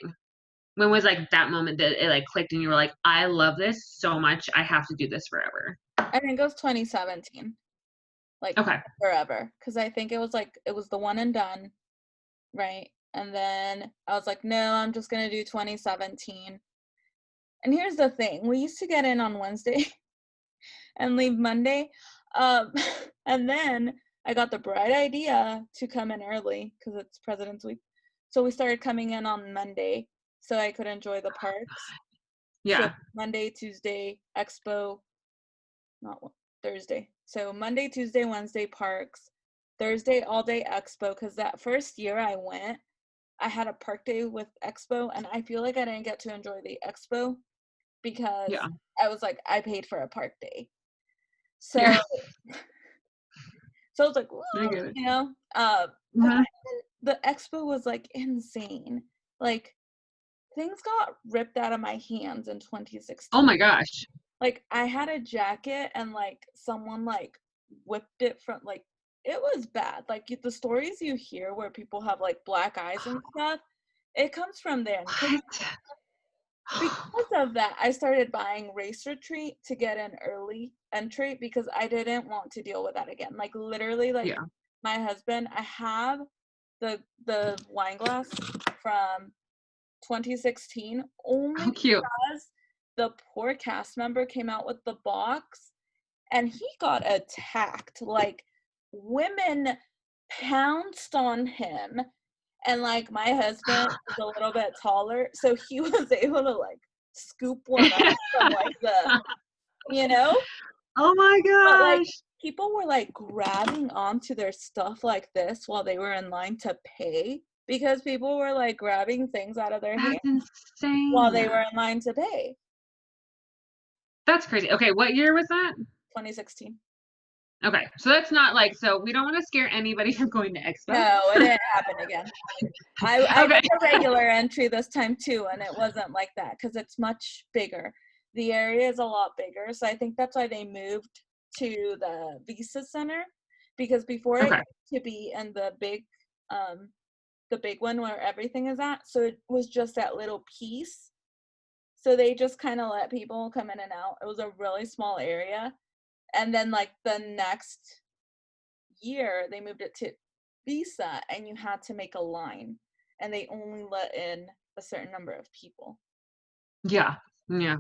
When was like that moment that it like clicked and you were like, I love this so much. I have to do this forever. I think it was 2017. Like Okay. forever. Because I think it was the one and done, right? And then I was like, no, I'm just gonna do 2017. And here's the thing. We used to get in on Wednesday and leave Monday. Um, and then I got the bright idea to come in early because it's President's Week. So we started coming in on Monday so I could enjoy the parks. So Yeah. Monday, Tuesday, Expo, not Thursday. So Monday, Tuesday, Wednesday, parks. Thursday, all day Expo, because that first year I went, I had a park day with Expo, and I feel like I didn't get to enjoy the Expo because Yeah. I was like, I paid for a park day. So, Yeah. so I was like, I well, get it. but Uh-huh. the Expo was like insane. Like things got ripped out of my hands in Oh 2016. my gosh. Like I had a jacket and like someone like whipped it from like it was bad. Like the stories you hear where people have like black eyes and stuff, it comes from there. What? Because of that, I started buying Race Retreat to get an early entry because I didn't want to deal with that again. Like literally, like Yeah. my husband, I have the wine glass from 2016 only How cute. because the poor cast member came out with the box and he got attacked. Like women pounced on him, and like my husband is a little bit taller, so he was able to like scoop one up from like the, you know, Oh my but like gosh. people were like grabbing onto their stuff like this while they were in line to pay because people were like grabbing things out of their hands That's while insane. they were in line to pay. That's crazy. Okay, what year was that? 2016. Okay, so that's not like, so we don't want to scare anybody from going to Expo. No, it didn't happen again. I Okay. did a regular entry this time too, and it wasn't like that because it's much bigger. The area is a lot bigger, so I think that's why they moved to the Visa Center because before it Okay. used to be in the big one where everything is at, so it was just that little piece. So they just kind of let people come in and out. It was a really small area. And then like the next year they moved it to Visa and you had to make a line and they only let in a certain number of people. Yeah. Yeah.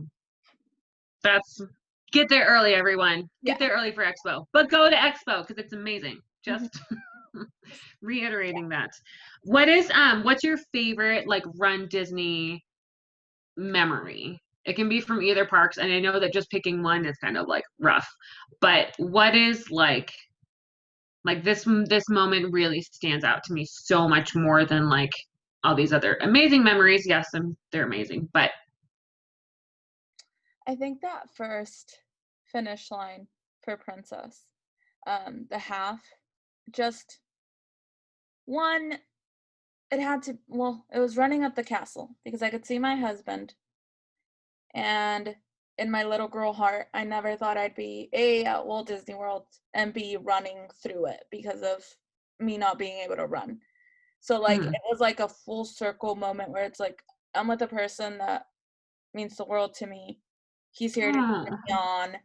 That's get there early, everyone. Yeah. Get there early for Expo. But go to Expo because it's amazing. Mhm. Just reiterating that. What's your favorite like Run Disney memory? It can be from either parks, and I know that just picking one is kind of like rough. But what is like this moment really stands out to me so much more than like all these other amazing memories. Yes, they're amazing, but I think that first finish line for Princess, the half, just one, it was running up the castle because I could see my husband. And in my little girl heart, I never thought I'd be at Walt Disney World and be running through it because of me not being able to run. So like mm, it was like a full circle moment where it's like I'm with a person that means the world to me. He's here to cheer oh, me on.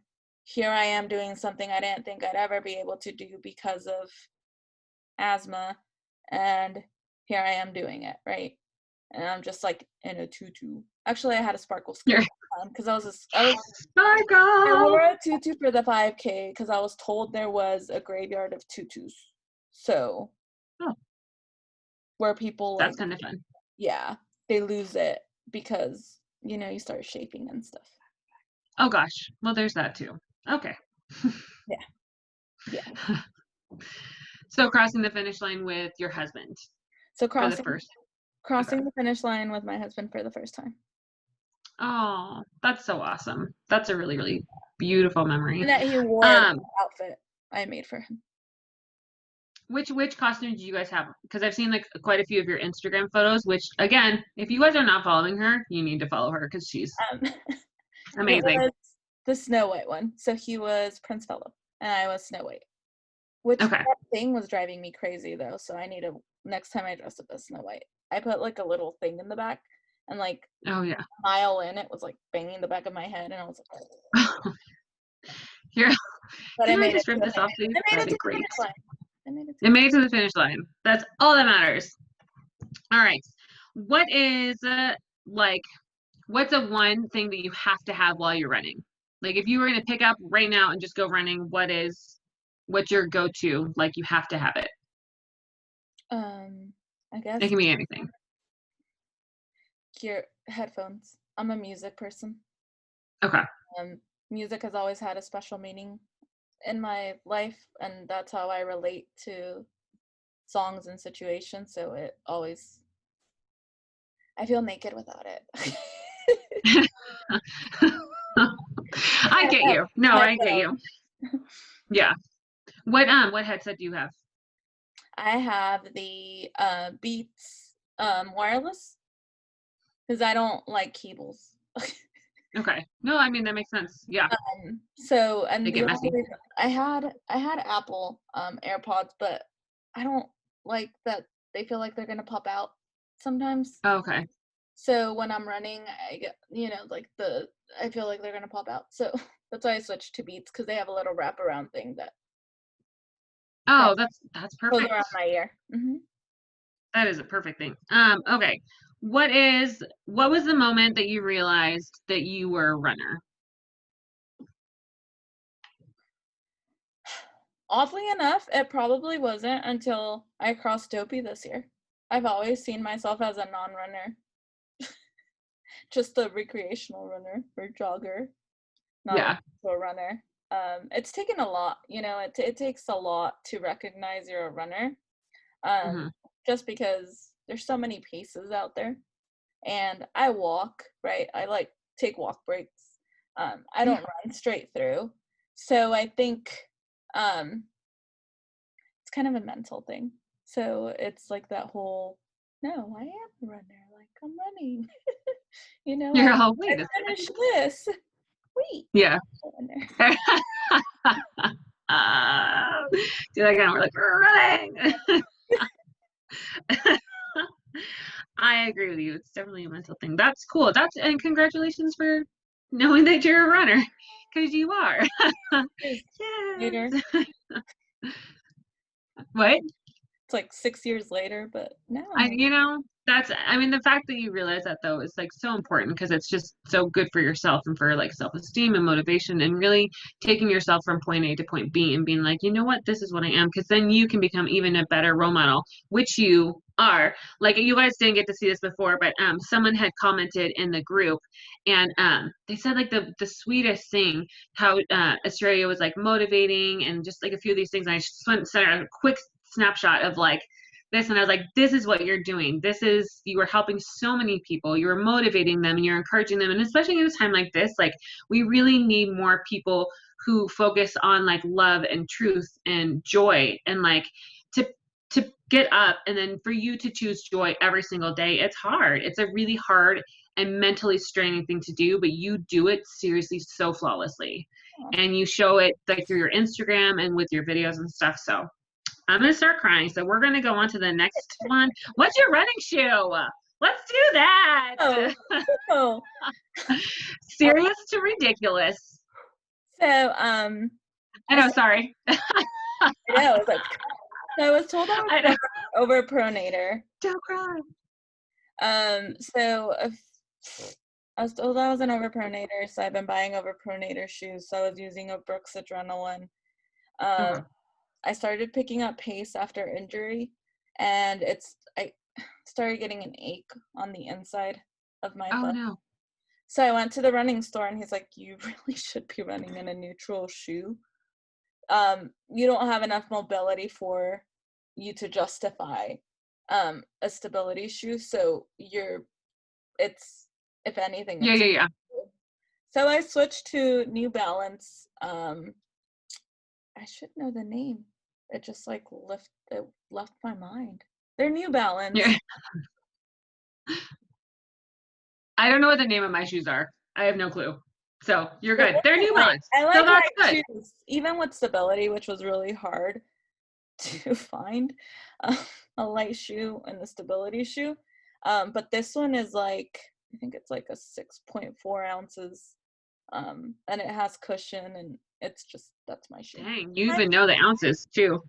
Here I am doing something I didn't think I'd ever be able to do because of asthma, and here I am doing it, right? And I'm just like in a tutu. Actually, I had a sparkle skirt you're because I wore Sparkle. a tutu for the 5K because I was told there was a graveyard of tutus. So Oh, where people that's like, kind of fun. yeah, they lose it because you start shaping and stuff. Oh gosh. Well, there's that too. Okay. Yeah, yeah. So crossing the finish line with your husband So for the crossing first. Okay. crossing the finish line with my husband for the first time. Oh, that's so awesome. That's a really, really beautiful memory. And that he wore the Um, outfit I made for him. which costume do you guys have? Because I've seen like quite a few of your Instagram photos, which again, if you guys are not following her, you need to follow her because she's Um, it amazing. was the Snow White one. So he was Prince Philip and I was Snow White. Which Okay. that thing was driving me crazy though, so I need to next time I dress up as Snow White. I put like a little thing in the back and like Oh yeah. a mile in it was like banging the back of my head and I was like Here, but I can I made it just rip to this off, please? I made That'd it be to the great. finish line. I made it to It made it to the finish line. That's all that matters. All right. What is like what's a one thing that you have to have while you're running? Like if you were going to pick up right now and just go running, what's your go-to? Like you have to have it. I It guess can be anything. your headphones. I'm a music person. Okay. Um Music has always had a special meaning in my life and that's how I relate to songs and situations, so it always I feel naked without it. I get you. No, My I get phone. you. Yeah. What headset do you have? I have the Beats wireless because I don't like cables. Okay. No, I mean that makes sense. Yeah. So They and the get only messy. reason I had Apple AirPods, but I don't like that they feel like they're gonna pop out sometimes. Okay. So when I'm running, I get like I feel like they're gonna pop out. So that's why I switched to Beats because they have a little wraparound thing that Oh, that's goes perfect. around my ear. That is a perfect thing. Okay. What was the moment that you realized that you were a runner? Oddly enough, it probably wasn't until I crossed Dopey this year. I've always seen myself as a non-runner, just a recreational runner or jogger, not Yeah. a runner. It's taken a lot, it takes a lot to recognize you're a runner, Hmm. just because there's so many paces out there. And I walk, right? I like take walk breaks. I Yeah. don't run straight through. So I think um, it's kind of a mental thing. So it's like that whole, no, I am a runner. Like I'm running. You're I all, wait a finished second. this. Wait, Yeah. I'm a runner. Do that again. We're like running. I agree with you. It's definitely a mental thing. That's cool. And congratulations for knowing that you're a runner, because you are. Years later. Yes. What? It's like 6 years later, but now I'm I, like, you know, I mean, the fact that you realize that though is like so important because it's just so good for yourself and for like self-esteem and motivation and really taking yourself from point A to point B and being like, you know what, this is what I am. Because then you can become even a better role model, which you are. Like you guys didn't get to see this before, but someone had commented in the group and they said like the sweetest thing, how Australia was like motivating and just like a few of these things. And I just went and sent her a quick snapshot of like this and I was like, this is what you're doing. You are helping so many people. You're motivating them and you're encouraging them. And especially in a time like this, like we really need more people who focus on like love and truth and joy and like to get up and then for you to choose joy every single day. It's hard. It's a really hard and mentally straining thing to do, but you do it seriously so flawlessly. oh, And you show it like through your Instagram and with your videos and stuff. So I'm gonna start crying. So we're gonna go on to the next one. What's your running shoe? Let's do that. oh, oh. Serious to ridiculous. So, I know. Sorry. I know, it's like, so I was told I I was know. over pronator. Don't cry. So if, I was told I was an overpronator, so I've been buying overpronator shoes. So I was using a Brooks Adrenaline. Okay. I started picking up pace after injury, and I started getting an ache on the inside of my Oh foot. no. So I went to the running store, and he's like, "You really should be running in a neutral shoe. You don't have enough mobility for you to justify a stability shoe. So it's if anything, Yeah, it's." yeah, yeah. So I switched to New Balance. I should know the name. It just like it left my mind. They're New Balance. Yeah. I don't know what the name of my shoes are. I have no clue. So you're They're good. They're New light. Balance. I So like that's light good. shoes, even with stability, which was really hard to find uh, a light shoe and a stability shoe. But this one is like, I think it's like a 6.4 ounces, and it has cushion, and that's my shoe. Dang, you even know the ounces too.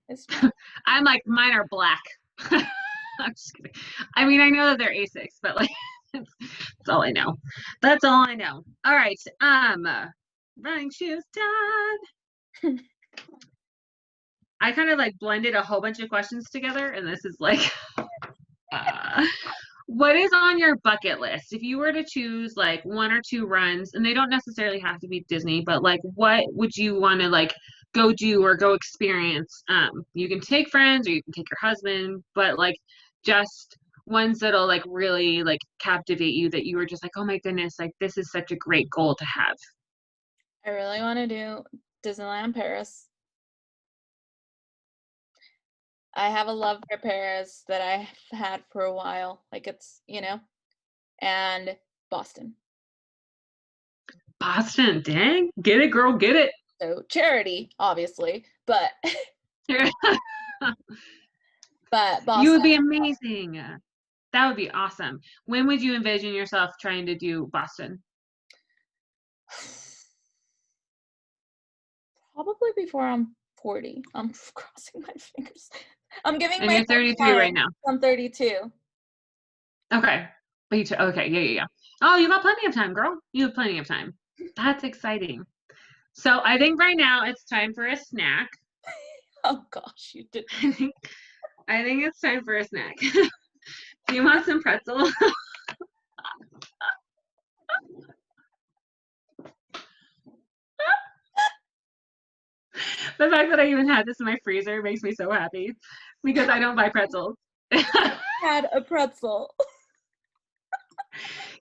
It's fine. I'm like mine are black. I'm just kidding. I mean, I know that they're Asics, but like that's all I know. That's all I know. All right. Running shoes done. I kind of like blended a whole bunch of questions together, and this is like uh, what is on your bucket list? If you were to choose like one or two runs, and they don't necessarily have to be Disney, but like what would you want to like go do or go experience? You can take friends or you can take your husband, but like just ones that'll like really like captivate you that you were just like, oh my goodness, like this is such a great goal to have. I really want to do Disneyland Paris. I have a love for Paris that I've had for a while. Like it's, and Boston. Boston, dang, get it, girl, get it. So charity, obviously, but but You would Boston. be amazing. That would be awesome. When would you envision yourself trying to do Boston? Probably before I'm 40. I'm crossing my fingers. I'm giving And you're myself 33 right time. now. I'm 32. Okay. Okay, yeah, yeah, yeah. Oh, you got plenty of time, girl. You have plenty of time. That's exciting. So I think right now it's time for a snack. Oh gosh, you did. I think it's time for a snack. Do you want some pretzel? The fact that I even had this in my freezer makes me so happy because I don't buy pretzels. Had a pretzel.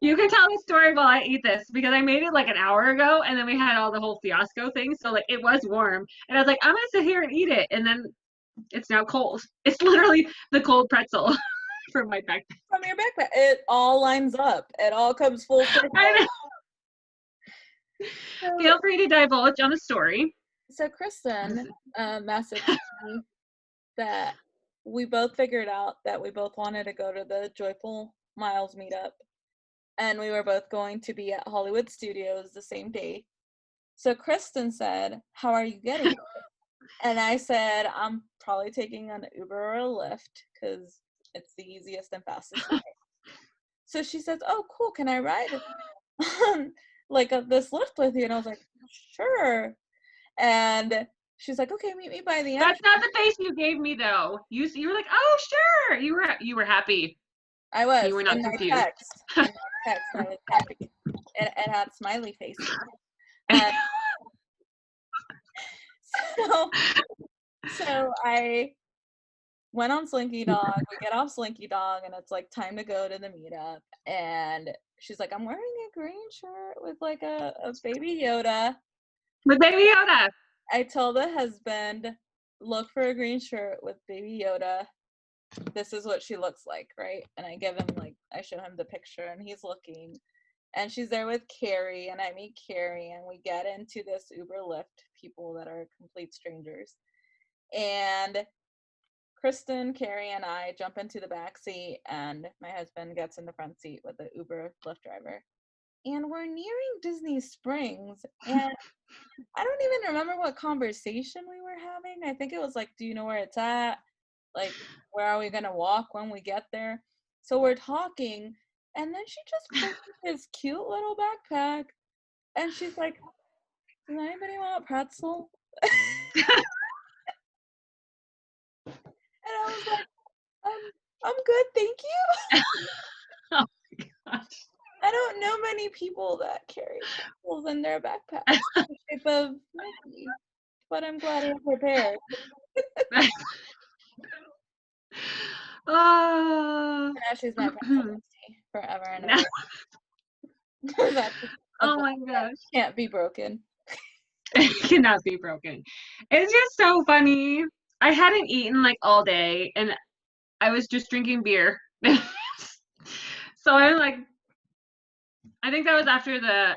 You can tell the story while I eat this because I made it like an hour ago and then we had all the whole fiasco thing. So like it was warm and I was like, I'm gonna sit here and eat it. And then it's now cold. It's literally the cold pretzel from my backpack. From your backpack. It all lines up. It all comes full circle. I know. So, Feel free to divulge on the story. so Kristen messaged me that we both figured out that we both wanted to go to the Joyful Miles meetup, and we were both going to be at Hollywood Studios the same day. So Kristen said, "How are you getting?" And I said, "I'm probably taking an Uber or a Lyft because it's the easiest and fastest way." So she says, "Oh, cool. Can I ride like this Lyft with you?" And I was like, "Sure." And she's like, "Okay, meet me by the That's entrance." not the face you gave me though. You were like, oh sure. You were happy. I You was were not in my confused. text. In my text, I was happy. It had smiley faces. And so, so I went on Slinky Dog. We get off Slinky Dog, and it's like time to go to the meetup. And she's like, "I'm wearing a green shirt with like a baby Yoda." With Baby Yoda. I told the husband, "Look for a green shirt with baby Yoda. This is what she looks like, right?" And I show him the picture, and he's looking. And she's there with Carrie, and I meet Carrie, and we get into this Uber Lyft people that are complete strangers. And Kristen, Carrie, and I jump into the back seat, and my husband gets in the front seat with the Uber Lyft driver. And we're nearing Disney Springs, and I don't even remember what conversation we were having. I think it was like, "Do you know where it's at? Like, where are we gonna walk when we get there?" So we're talking, and then she just pulls out this cute little backpack, and she's like, "Does anybody want a pretzel?" And I was like, I'm good, thank you." Oh my gosh. I don't know many people that carry pretzels in their backpacks in the shape of Mickey, but I'm glad I'm prepared. Oh. Now she's my pretzel bestie forever and ever. That's a Oh bond my that gosh. can't be broken. It cannot be broken. It's just so funny. I hadn't eaten like all day and I was just drinking beer. So I'm like, I think that was after the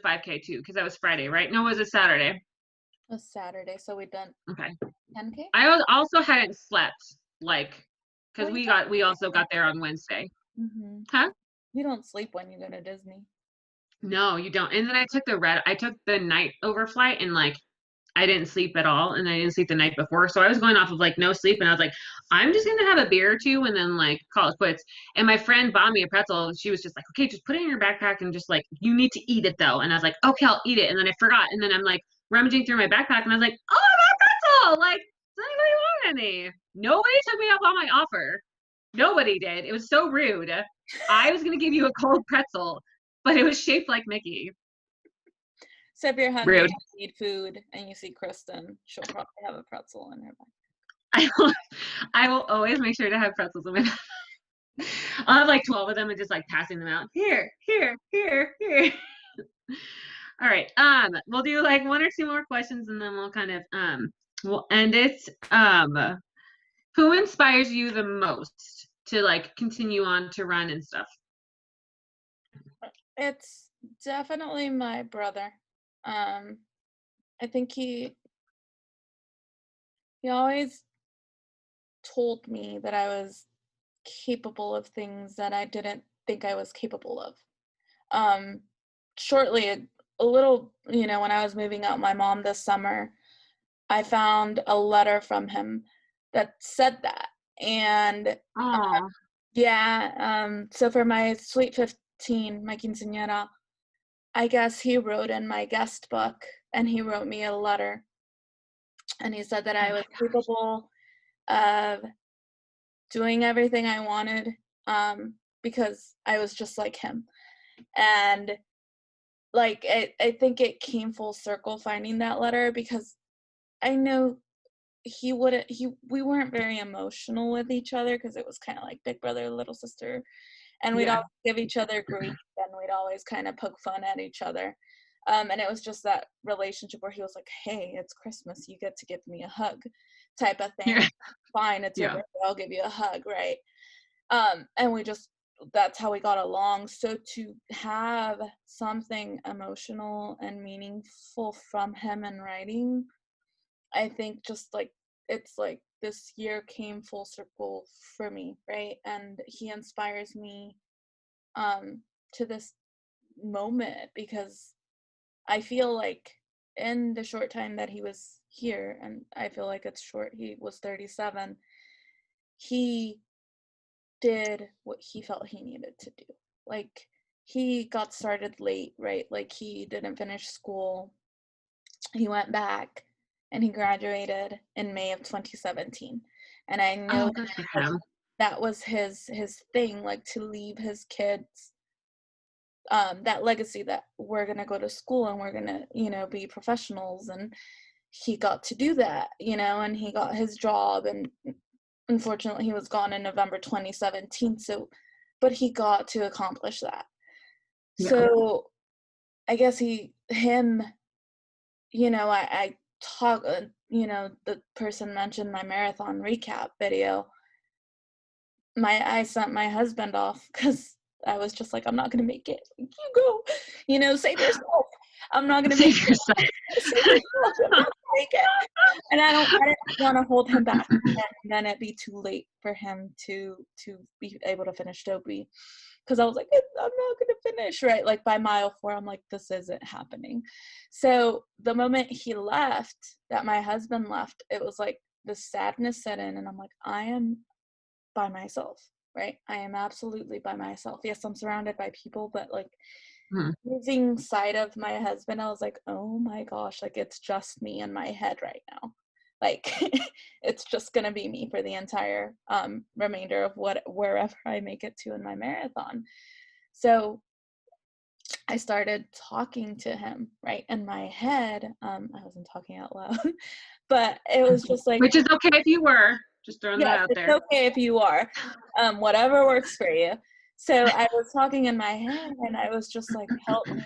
5K too, because that was Friday, right? No, it was a Saturday. It was Saturday, so we done Okay. 10K? Also hadn't slept like Well, because you we don't also got there on Wednesday. hmm Huh? You don't sleep when you go to Disney. No, you don't. And then I took the night overflight and like I didn't sleep at all and I didn't sleep the night before. So I was going off of like no sleep and I was like, I'm just gonna have a beer or two and then like call it quits. And my friend bought me a pretzel and she was just like, okay, just put it in your backpack and just like you need to eat it though. And I was like, okay, I'll eat it. And then I forgot. And then I'm like rummaging through my backpack and I was like, oh, I got a pretzel. Like, does anybody want any? Nobody took me up on my offer. Nobody did. It was so rude. I was gonna give you a cold pretzel, but it was shaped like Mickey. So if you're hungry Rude. and need food and you see Kristen, she'll probably have a pretzel in her bag. I will, I will always make sure to have pretzels in my bag. I'll have like 12 of them and just like passing them out. Here, here, here, here. All right. We'll do like one or two more questions and then we'll kind of we'll end it. Who inspires you the most to like continue on to run and stuff? It's definitely my brother. Um, I think he always told me that I was capable of things that I didn't think I was capable of. Um, Shortly, a little, when I was moving out my mom this summer, I found a letter from him that said that. And Oh, yeah, so for my Sweet 15, my quinceañera, I guess he wrote in my guest book and he wrote me a letter. And he said that oh I was my capable of doing everything I wanted, because I was just like him. And like I think it came full circle finding that letter because I know we weren't very emotional with each other because it was kind of like big brother, little sister, and we'd yeah. always give each other grief and we'd always kind of poke fun at each other. And it was just that relationship where he was like, "Hey, it's Christmas, you get to give me a hug," type of thing. Yeah. Fine, it's your Yeah. birthday, I'll give you a hug, right? And that's how we got along. So to have something emotional and meaningful from him in writing, I think just like it's like this year came full circle for me, right? And he inspires me to this moment because I feel like in the short time that he was here, and I feel like it's short, he was 37, he did what he felt he needed to do. Like, he got started late, right? Like, he didn't finish school. He went back and he graduated in May of 2017. And I know Oh, good for like, him. that was his thing, like to leave his kids that legacy that we're gonna go to school and we're gonna, be professionals. And he got to do that, and he got his job, and unfortunately he was gone in November 2017. So, but he got to accomplish that. Yeah. So I guess him, I talk, the person mentioned my marathon recap video. I sent my husband off because I was just like, I'm not gonna make it. Like, you go, save yourself. I'm not gonna make Save yourself. it. Save yourself. I'm not gonna make it. And I didn't want to hold him back, and then it'd be too late for him to be able to finish Dopey, because I was like, I'm not gonna finish, right? Like by mile 4, I'm like, this isn't happening. So the moment he left, that my husband left, it was like the sadness set in, and I'm like, I am by myself, right? I am absolutely by myself. Yes, I'm surrounded by people, but like Hmm. losing sight of my husband, I was like, oh my gosh, like it's just me in my head right now. Like it's just gonna be me for the entire remainder of wherever I make it to in my marathon. So I started talking to him, right, in my head. I wasn't talking out loud, but it was just like, Which is okay if you were. Just throwing that yes, out it's there. okay if you are. Whatever works for you. So I was talking in my head, and I was just like, help me,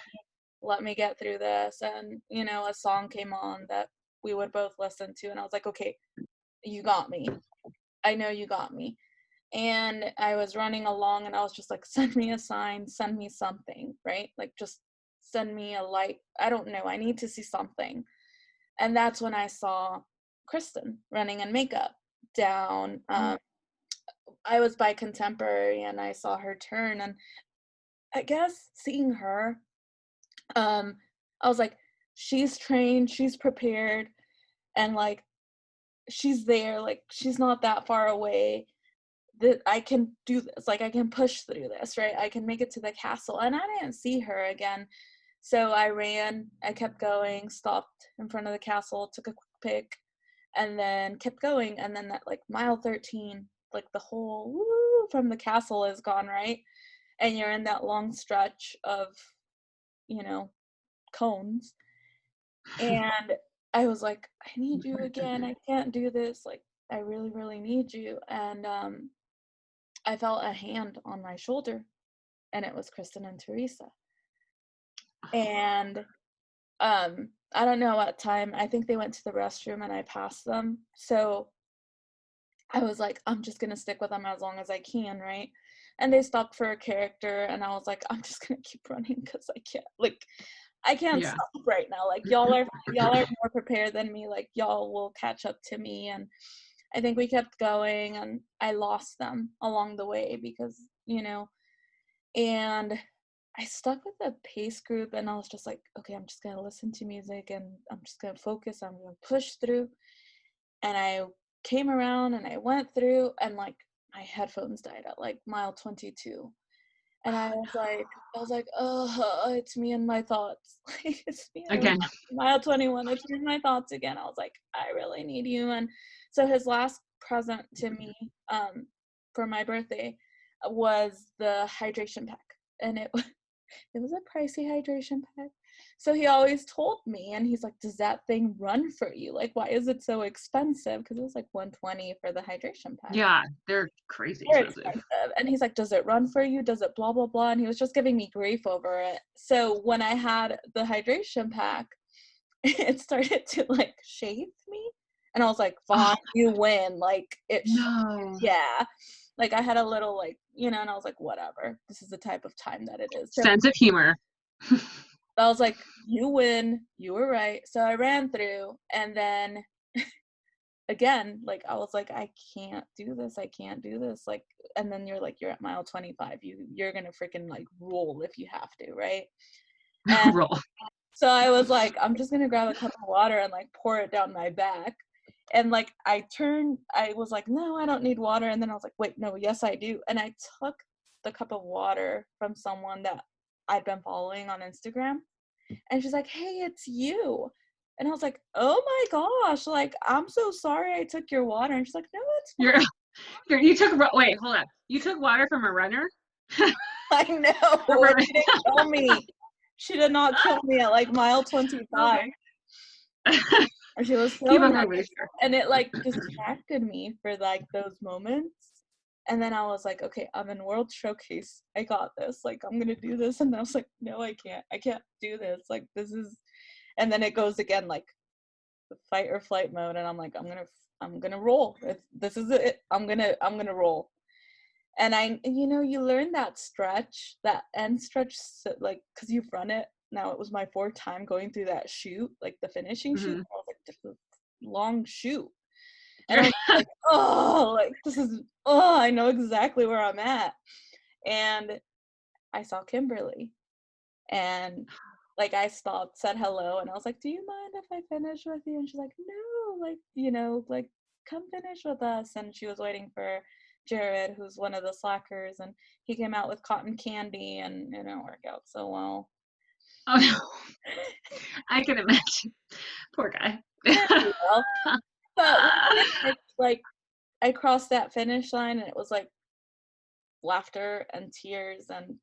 let me get through this. And, a song came on that we would both listen to. And I was like, okay, you got me. I know you got me. And I was running along, and I was just like, send me a sign, send me something, right? Like, just send me a light. I don't know. I need to see something. And that's when I saw Kristen running in makeup down. I was by Contemporary, and I saw her turn, and I guess seeing her, I was like, she's trained, she's prepared, and like she's there, like she's not that far away. That I can do this, like I can push through this, right? I can make it to the castle. And I didn't see her again. So I ran, I kept going, stopped in front of the castle, took a quick pic, and then kept going. And then that like mile 13, like the whole woo from the castle is gone, right? And you're in that long stretch of, you know, cones. And I was like, I need you again. I can't do this. Like, I really, really need you. And I felt a hand on my shoulder, and it was Kristen and Teresa. And I don't know what time. I think they went to the restroom, and I passed them. So I was like, I'm just gonna stick with them as long as I can, right? And they stopped for a character, and I was like, I'm just gonna keep running because I can't Yeah. stop right now. Like y'all are more prepared than me. Like y'all will catch up to me. And I think we kept going, and I lost them along the way because, and I stuck with the pace group, and I was just like, okay, I'm just gonna listen to music, and I'm just gonna focus. I'm gonna push through. And I came around, and I went through, and like my headphones died at like mile 22. And I was like, oh, it's me and my thoughts. Like, it's me and Again. mile 21. It's me and my thoughts again. I was like, I really need you. And so his last present to me, for my birthday, was the hydration pack, and it was a pricey hydration pack. So he always told me, and he's like, does that thing run for you? Like, why is it so expensive? Because it was like 120 for the hydration pack. Yeah, they're crazy They're expensive. expensive. And he's like, does it run for you? Does it blah, blah, blah? And he was just giving me grief over it. So when I had the hydration pack, it started to like shave me. And I was like, Oh fine, you win. Like, no. yeah. Like, I had a little, like, and I was like, whatever. This is the type of time that it is. So Sense of humor. I was like, you win. You were right. So I ran through, and then again, like, I was like, "I can't do this, I can't do this," like, and then you're like, you're at mile 25, you're gonna freaking, like, roll if you have to, right? And Roll. so I was like, "I'm just gonna grab a cup of water and, like, pour it down my back," and, like, I was like, "No, I don't need water," and then I was like, "Wait, no, yes, I do," and I took the cup of water from someone that I'd been following on Instagram, and she's like, "Hey, it's you." And I was like, "Oh my gosh, like, I'm so sorry I took your water." And she's like, "No, it's You're, fine." you took, wait, hold on. You took water from a runner? I know, and she didn't kill me. She did not kill me at, like, mile 25. Okay. And she was Keep so on nice, going with your and it, like, distracted me for, like, those moments, and then I was like, "Okay, I'm in World Showcase. I got this, like, I'm gonna do this," and then I was like, "No, I can't do this, like, this is," and then it goes again, like, the fight or flight mode, and I'm like, I'm gonna roll. This is it. I'm gonna roll." And you learn that stretch, that end stretch, like, because you've run it. Now it was my fourth time going through that chute, like the finishing chute. Mhm. I was like, this is a long chute. And I You're was like, oh, like, I know exactly where I'm at. And I saw Kimberly, and, like, I stopped, said hello, and I was like, "Do you mind if I finish with you?" And she's like, "No, like, like, come finish with us." And she was waiting for Jared, who's one of the slackers, and he came out with cotton candy, and it didn't work out so well. oh no, I can imagine. Poor guy. Well, but we finished, like, I crossed that finish line, and it was, like, laughter and tears, and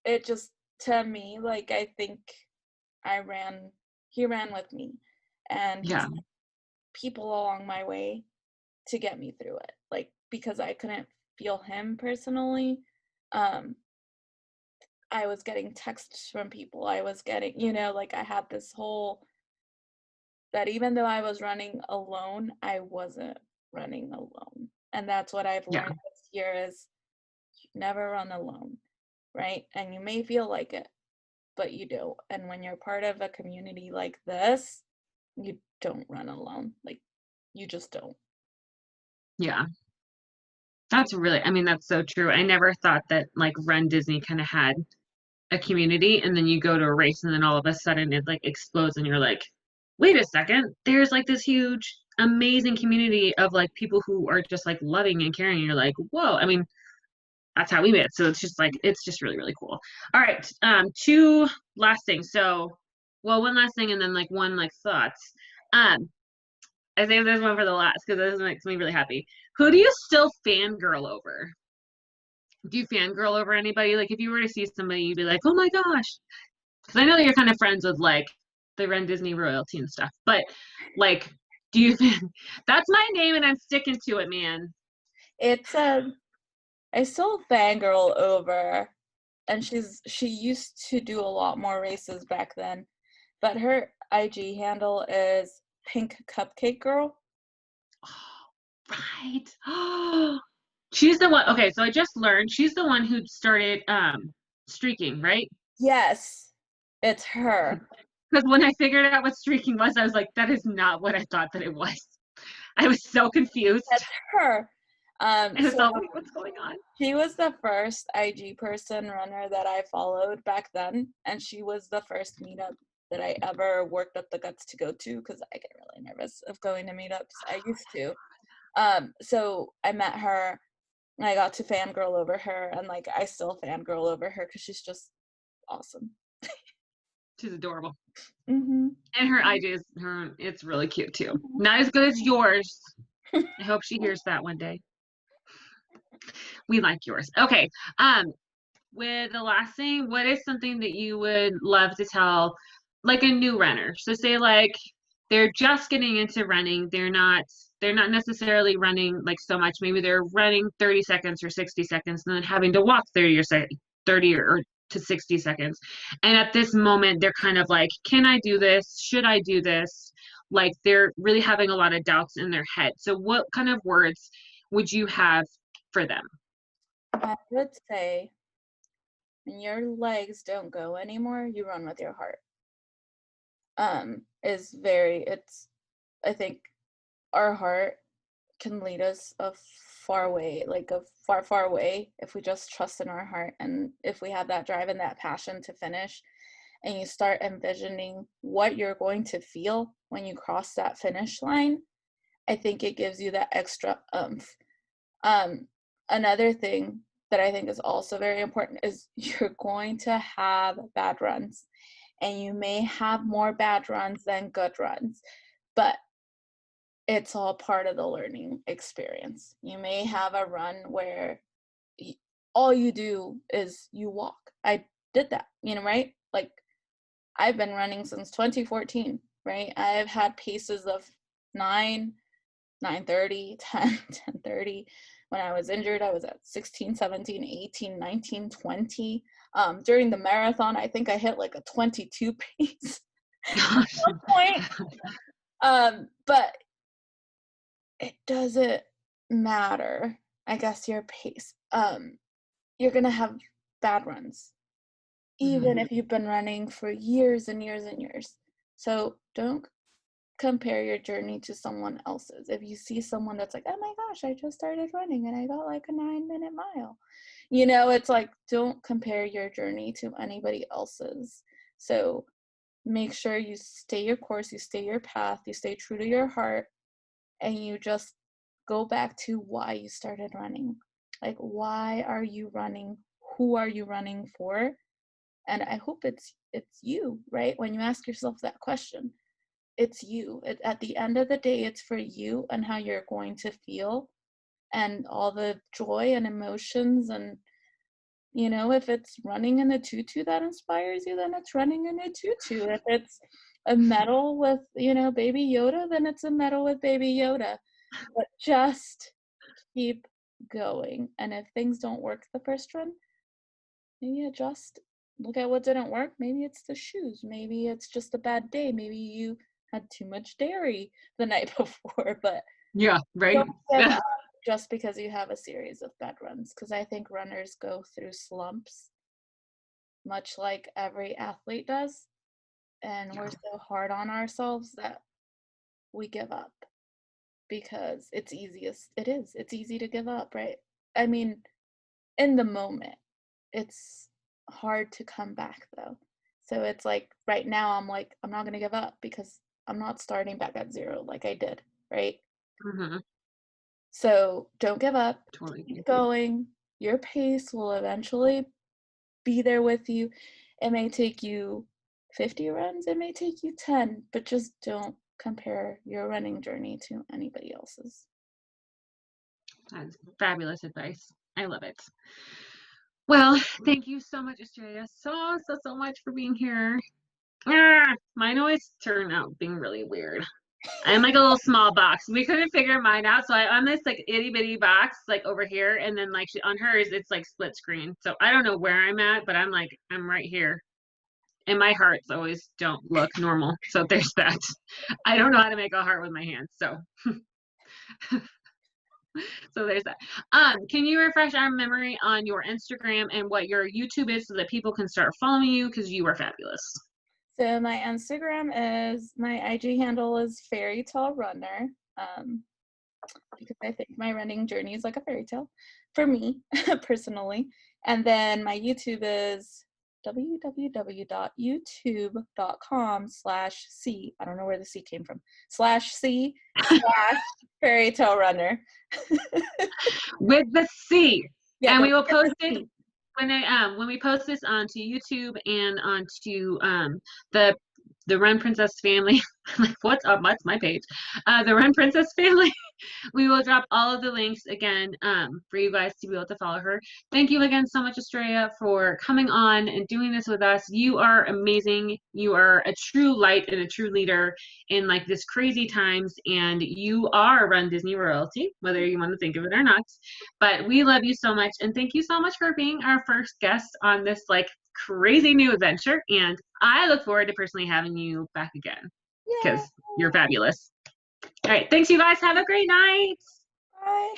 it just, to me, like, I think I ran he ran with me, and he Yeah, sent people along my way to get me through it, like, because I couldn't feel him personally. um, I was getting texts from people, I was getting, like, I had this whole, that even though I was running alone, I wasn't running alone, and that's what I've yeah, learned this year is you never run alone, right? And you may feel like it, but you do. And when you're part of a community like this, you don't run alone. Like, you just don't. yeah. That's really, I mean, that's so true. I never thought that like Run Disney kind of had a community, and then you go to a race, and then all of a sudden it like explodes, and you're like, wait a second, there's like this huge, amazing community of like people who are just like loving and caring. And you're like, whoa. I mean, that's how we met. So it's just like, it's just really, really cool. All right. Two last things. So, well, one last thing, and then like one like thoughts. Um, I think this one for the last because this makes me really happy. Who do you still fangirl over? Do you fangirl over anybody? Like if you were to see somebody, you'd be like, oh my gosh. Because I know that you're kind of friends with like the Run Disney royalty and stuff. But like, do you that's my name and I'm sticking to it, man. It's I still fangirl over, and she used to do a lot more races back then, but her IG handle is Pink Cupcake Girl. Right. She's the one. Okay, so I just learned she's the one who started streaking, right? Yes, it's her. Because when I figured out what streaking was, I was like, that is not what I thought that it was. I was so confused. That's her. I was So like, wait, what's going on? she was the first IG person runner that I followed back then, and she was the first meetup that I ever worked up the guts to go to because I get really nervous of going to meetups. I used to. So I met her, and I got to fangirl over her, and, like, I still fangirl over her because she's just awesome. She's adorable. Mhm. And her IG is her, it's really cute too. Not as good as yours. I hope she hears that one day. We like yours. Okay. With the last thing, what is something that you would love to tell like a new runner? So say like they're just getting into running, they're not necessarily running like so much. Maybe they're running 30 seconds or 60 seconds and then having to walk 30 or to 60 seconds. And at this moment they're kind of like, can I do this? Should I do this? Like they're really having a lot of doubts in their head. So what kind of words would you have for them? I would say when your legs don't go anymore, you run with your heart. Is very it's I think our heart can lead us a far way, like a far, far way, if we just trust in our heart and if we have that drive and that passion to finish, and you start envisioning what you're going to feel when you cross that finish line. I think it gives you that extra oomph. Another thing that I think is also very important is you're going to have bad runs, and you may have more bad runs than good runs, but it's all part of the learning experience. You may have a run where all you do is you walk. I did that, right? Like, I've been running since 2014, right? I've had paces of 9, 9:30, 10, 10:30. When I was injured, I was at 16, 17, 18, 19, 20. During the marathon, I think I hit like a 22 pace at one point. But it doesn't matter, I guess, your pace. You're going to have bad runs, even if you've been running for years and years and years. So don't compare your journey to someone else's. If you see someone that's like, oh my gosh, I just started running and I got like a 9-minute mile, it's like, don't compare your journey to anybody else's. So make sure you stay your course, you stay your path, you stay true to your heart, and you just go back to why you started running. Like, why are you running? Who are you running for? And I hope it's you, right? When you ask yourself that question, it's you. At the end of the day, it's for you and how you're going to feel and all the joy and emotions. And, if it's running in a tutu that inspires you, then it's running in a tutu. If it's a medal with, Baby Yoda, then it's a medal with Baby Yoda. But just keep going. And if things don't work the first run, maybe adjust. Look at what didn't work. Maybe it's the shoes. Maybe it's just a bad day. Maybe you had too much dairy the night before. But yeah, right. don't give up just because you have a series of bad runs, because I think runners go through slumps, much like every athlete does. And we're so hard on ourselves that we give up because it's easy to give up, right? I mean, in the moment, it's hard to come back though. So it's like right now I'm like, I'm not going to give up because I'm not starting back at zero like I did, right? So don't give up. Totally. Keep going. Your pace will eventually be there with you. It may take you 50 runs, it may take you 10, but just don't compare your running journey to anybody else's. That's fabulous advice. I love it. Well, thank you so much, Estrella. So much for being here. Mine always turn out being really weird. I'm like a little small box. We couldn't figure mine out. So I'm this like itty bitty box like over here. And then like on hers, it's like split screen. So I don't know where I'm at, but I'm right here. And my hearts always don't look normal. So there's that. I don't know how to make a heart with my hands. So so there's that. Can you refresh our memory on your Instagram and what your YouTube is so that people can start following you, because you are fabulous. So my IG handle is Fairy Tale Runner, because I think my running journey is like a fairy tale for me personally. And then my YouTube is www.youtube.com/C. I don't know where the C came from. /C/ Fairy Tale Runner. With the C. Yeah, and we will post it when we post this onto YouTube and onto the Run Princess family. Like, what's my page? The Run Princess family. We will drop all of the links again for you guys to be able to follow her. Thank you again so much, Estrella, for coming on and doing this with us. You are amazing. You are a true light and a true leader in like this crazy times, and you are Run Disney royalty, whether you want to think of it or not. But we love you so much, and thank you so much for being our first guest on this like crazy new adventure. And I look forward to personally having you back again, because you're fabulous. All right. Thanks, you guys. Have a great night. Bye.